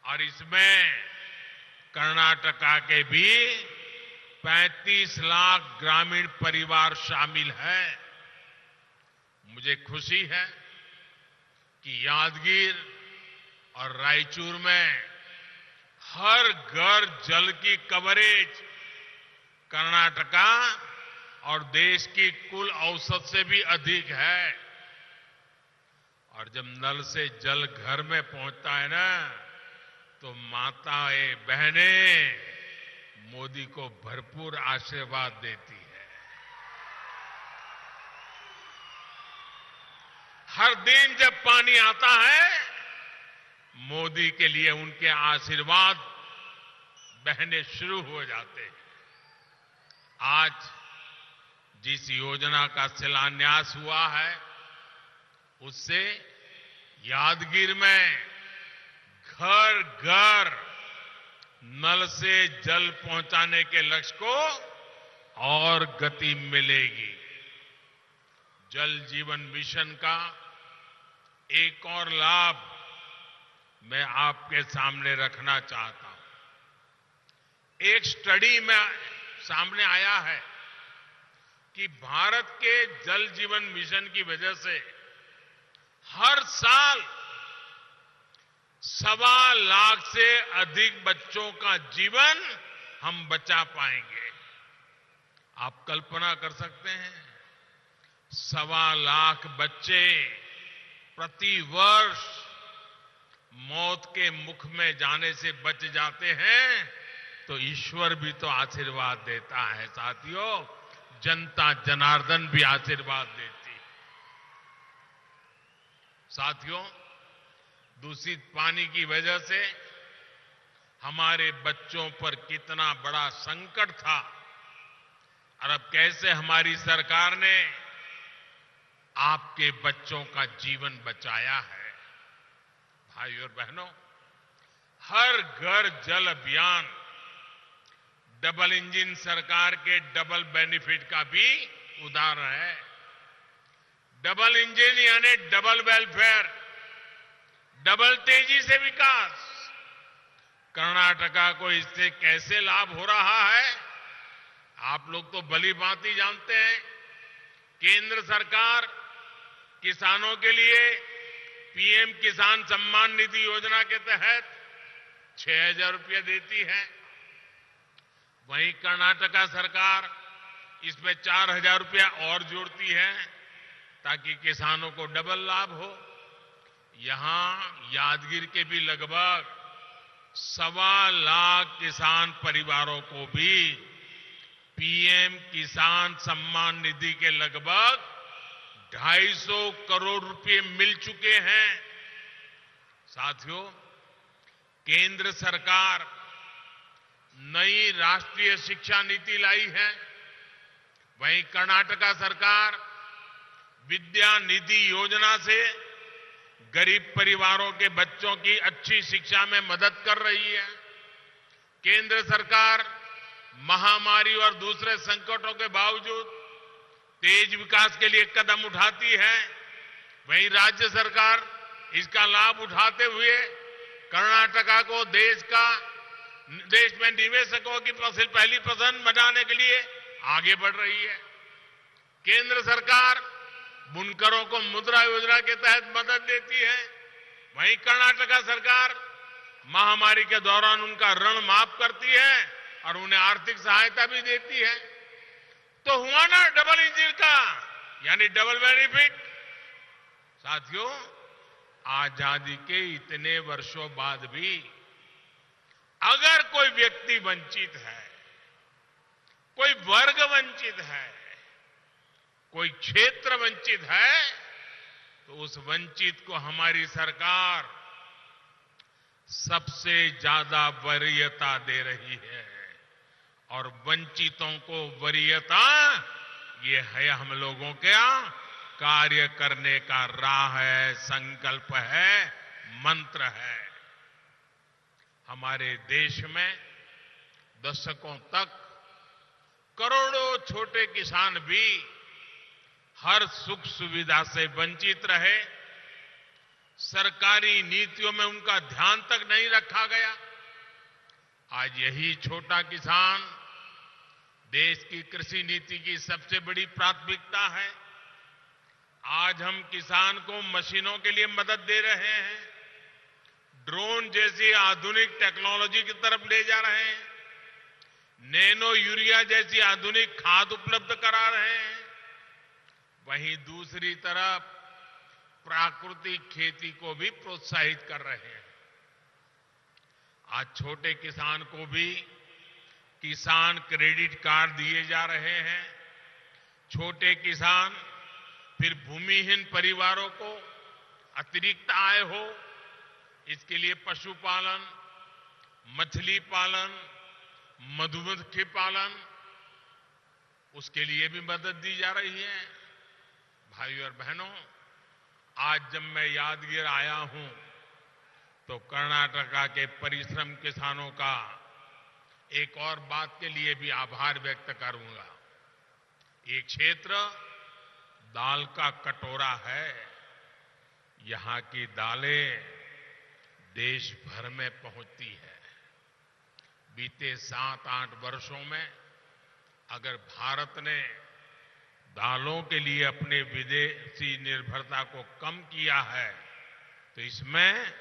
और इसमें कर्नाटका के भी 35 लाख ग्रामीण परिवार शामिल हैं। मुझे खुशी है कि यादगीर और रायचूर में हर घर जल की कवरेज कर्नाटका और देश की कुल औसत से भी अधिक है। और जब नल से जल घर में पहुंचता है ना, तो माताएं बहनें मोदी को भरपूर आशीर्वाद देती है। हर दिन जब पानी आता है, मोदी के लिए उनके आशीर्वाद बहने शुरू हो जाते हैं। आज जिस योजना का शिलान्यास हुआ है, उससे यादगीर में घर घर नल से जल पहुंचाने के लक्ष्य को और गति मिलेगी। जल जीवन मिशन का एक और लाभ मैं आपके सामने रखना चाहता हूं। एक स्टडी में सामने आया है कि भारत के जल जीवन मिशन की वजह से हर साल 1.25 लाख से अधिक बच्चों का जीवन हम बचा पाएंगे। आप कल्पना कर सकते हैं, 1.25 लाख बच्चे प्रति वर्ष मौत के मुख में जाने से बच जाते हैं, तो ईश्वर भी तो आशीर्वाद देता है। साथियों, जनता जनार्दन भी आशीर्वाद देती है। साथियों, दूषित पानी की वजह से हमारे बच्चों पर कितना बड़ा संकट था, और अब कैसे हमारी सरकार ने आपके बच्चों का जीवन बचाया है। भाइयों और बहनों, हर घर जल अभियान डबल इंजन सरकार के डबल बेनिफिट का भी उदाहरण है। डबल इंजन यानी डबल वेलफेयर, डबल तेजी से विकास। कर्नाटका को इससे कैसे लाभ हो रहा है, आप लोग तो भली भांति जानते हैं। केंद्र सरकार किसानों के लिए पीएम किसान सम्मान निधि योजना के तहत 6,000 रुपये देती है। वहीं कर्नाटका सरकार इसमें 4,000 रुपया और जोड़ती है ताकि किसानों को डबल लाभ हो। यहां यादगिर के भी लगभग 1.25 लाख किसान परिवारों को भी पीएम किसान सम्मान निधि के लगभग 250 करोड़ रुपए मिल चुके हैं। साथियों, केंद्र सरकार नई राष्ट्रीय शिक्षा नीति लाई है। वहीं कर्नाटका सरकार विद्या निधि योजना से गरीब परिवारों के बच्चों की अच्छी शिक्षा में मदद कर रही है। केंद्र सरकार महामारी और दूसरे संकटों के बावजूद तेज विकास के लिए कदम उठाती है। वहीं राज्य सरकार इसका लाभ उठाते हुए कर्नाटका को देश में निवेशकों की पहली पसंद बनाने के लिए आगे बढ़ रही है। केंद्र सरकार बुनकरों को मुद्रा योजना के तहत मदद देती है। वहीं कर्नाटका सरकार महामारी के दौरान उनका ऋण माफ करती है और उन्हें आर्थिक सहायता भी देती है। तो हुआ ना डबल इंजन का, यानी डबल बेनिफिट। साथियों, आजादी के इतने वर्षों बाद भी अगर कोई व्यक्ति वंचित है, कोई वर्ग वंचित है, कोई क्षेत्र वंचित है, तो उस वंचित को हमारी सरकार सबसे ज्यादा वरीयता दे रही है। और वंचितों को वरीयता, ये है हम लोगों का कार्य करने का राह है, संकल्प है, मंत्र है। हमारे देश में दशकों तक करोड़ों छोटे किसान भी हर सुख सुविधा से वंचित रहे। सरकारी नीतियों में उनका ध्यान तक नहीं रखा गया। आज यही छोटा किसान देश की कृषि नीति की सबसे बड़ी प्राथमिकता है। आज हम किसान को मशीनों के लिए मदद दे रहे हैं, ड्रोन जैसी आधुनिक टेक्नोलॉजी की तरफ ले जा रहे हैं, नैनो यूरिया जैसी आधुनिक खाद उपलब्ध करा रहे हैं। वहीं दूसरी तरफ प्राकृतिक खेती को भी प्रोत्साहित कर रहे हैं। आज छोटे किसान को भी किसान क्रेडिट कार्ड दिए जा रहे हैं। छोटे किसान फिर भूमिहीन परिवारों को अतिरिक्त आय हो, इसके लिए पशुपालन, मछली पालन, मधुमक्खी पालन, उसके लिए भी मदद दी जा रही है। भाइयों और बहनों, आज जब मैं यादगिर आया हूं तो कर्नाटका के परिश्रम किसानों का एक और बात के लिए भी आभार व्यक्त करूंगा। ये क्षेत्र दाल का कटोरा है। यहां की दालें देश भर में पहुंचती है। बीते 7-8 वर्षों में अगर भारत ने दालों के लिए अपने विदेशी निर्भरता को कम किया है तो इसमें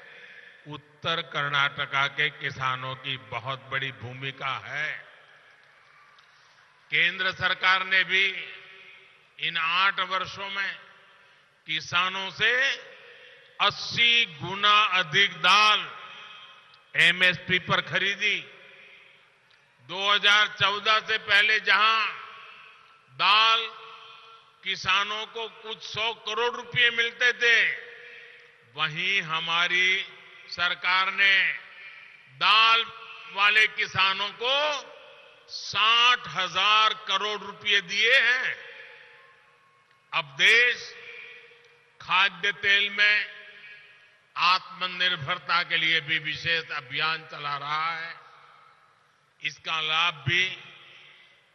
उत्तर कर्नाटका के किसानों की बहुत बड़ी भूमिका है। केंद्र सरकार ने भी इन 8 वर्षों में किसानों से 80 गुना अधिक दाल एमएसपी पर खरीदी। 2014 से पहले जहां दाल किसानों को कुछ 100 करोड़ रुपए मिलते थे, वहीं हमारी सरकार ने दाल वाले किसानों को 60,000 करोड़ रुपए दिए हैं। अब देश खाद्य तेल में आत्मनिर्भरता के लिए भी विशेष अभियान चला रहा है। इसका लाभ भी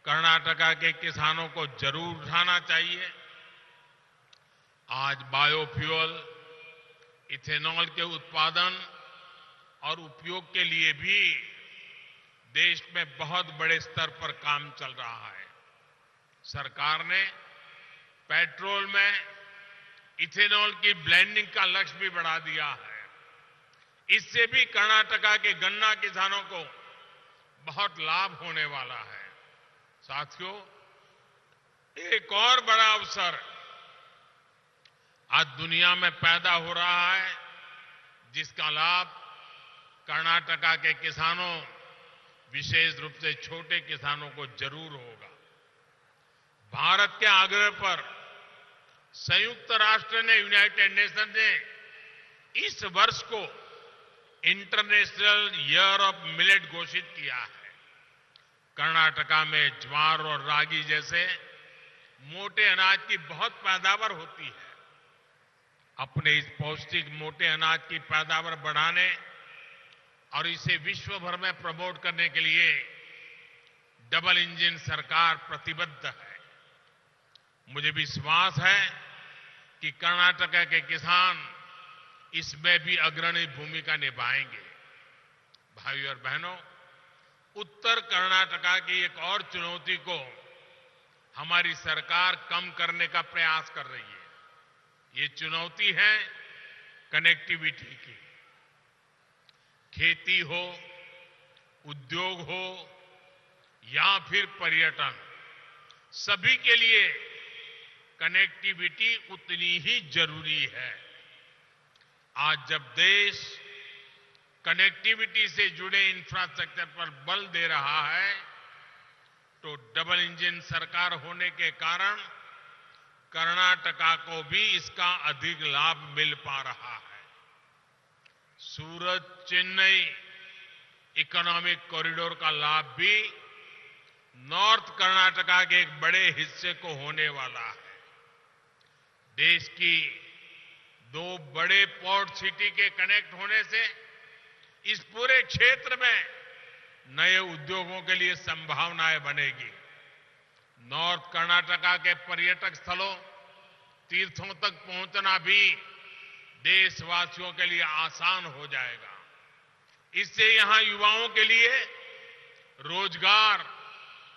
कर्नाटका के किसानों को जरूर उठाना चाहिए। आज बायोफ्यूल, इथेनॉल के उत्पादन और उपयोग के लिए भी देश में बहुत बड़े स्तर पर काम चल रहा है। सरकार ने पेट्रोल में इथेनॉल की ब्लेंडिंग का लक्ष्य भी बढ़ा दिया है। इससे भी कर्नाटका के गन्ना किसानों को बहुत लाभ होने वाला है। साथियों, एक और बड़ा अवसर आज दुनिया में पैदा हो रहा है, जिसका लाभ कर्नाटका के किसानों, विशेष रूप से छोटे किसानों को जरूर होगा। भारत के आग्रह पर संयुक्त राष्ट्र ने, यूनाइटेड नेशन ने इस वर्ष को इंटरनेशनल ईयर ऑफ मिलेट घोषित किया है। कर्नाटका में ज्वार और रागी जैसे मोटे अनाज की बहुत पैदावार होती है। अपने इस पौष्टिक मोटे अनाज की पैदावार बढ़ाने और इसे विश्व भर में प्रमोट करने के लिए डबल इंजन सरकार प्रतिबद्ध है। मुझे विश्वास है कि कर्नाटका के किसान इसमें भी अग्रणी भूमिका निभाएंगे। भाइयों और बहनों, उत्तर कर्नाटका की एक और चुनौती को हमारी सरकार कम करने का प्रयास कर रही है। ये चुनौती है कनेक्टिविटी की। खेती हो, उद्योग हो या फिर पर्यटन, सभी के लिए कनेक्टिविटी उतनी ही जरूरी है। आज जब देश कनेक्टिविटी से जुड़े इंफ्रास्ट्रक्चर पर बल दे रहा है, तो डबल इंजन सरकार होने के कारण कर्नाटका को भी इसका अधिक लाभ मिल पा रहा है। सूरत चेन्नई इकोनॉमिक कॉरिडोर का लाभ भी नॉर्थ कर्नाटका के एक बड़े हिस्से को होने वाला है। देश की दो बड़े पोर्ट सिटी के कनेक्ट होने से इस पूरे क्षेत्र में नए उद्योगों के लिए संभावनाएं बनेगी। नॉर्थ कर्नाटका के पर्यटक स्थलों, तीर्थों तक पहुंचना भी देशवासियों के लिए आसान हो जाएगा। इससे यहां युवाओं के लिए रोजगार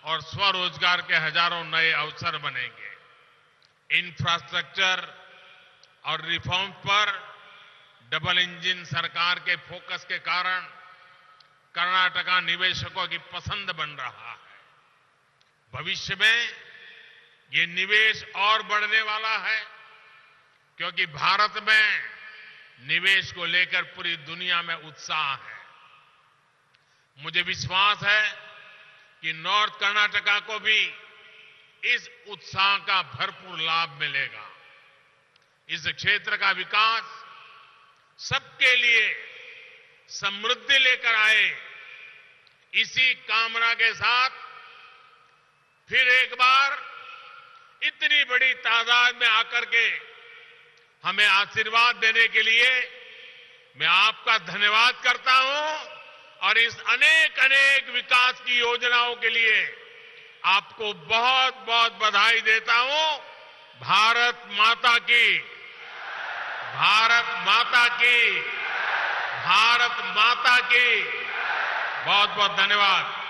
और स्वरोजगार के हजारों नए अवसर बनेंगे। इंफ्रास्ट्रक्चर और रिफॉर्म पर डबल इंजन सरकार के फोकस के कारण कर्नाटका निवेशकों की पसंद बन रहा है। भविष्य में ये निवेश और बढ़ने वाला है, क्योंकि भारत में निवेश को लेकर पूरी दुनिया में उत्साह है। मुझे विश्वास है कि नॉर्थ कर्नाटका को भी इस उत्साह का भरपूर लाभ मिलेगा। इस क्षेत्र का विकास सबके लिए समृद्धि लेकर आए, इसी कामना के साथ फिर एक बार इतनी बड़ी तादाद में आकर के हमें आशीर्वाद देने के लिए मैं आपका धन्यवाद करता हूं और इस अनेक अनेक विकास की योजनाओं के लिए आपको बहुत बहुत बधाई देता हूं। भारत माता की, भारत माता की, भारत माता की। बहुत बहुत धन्यवाद।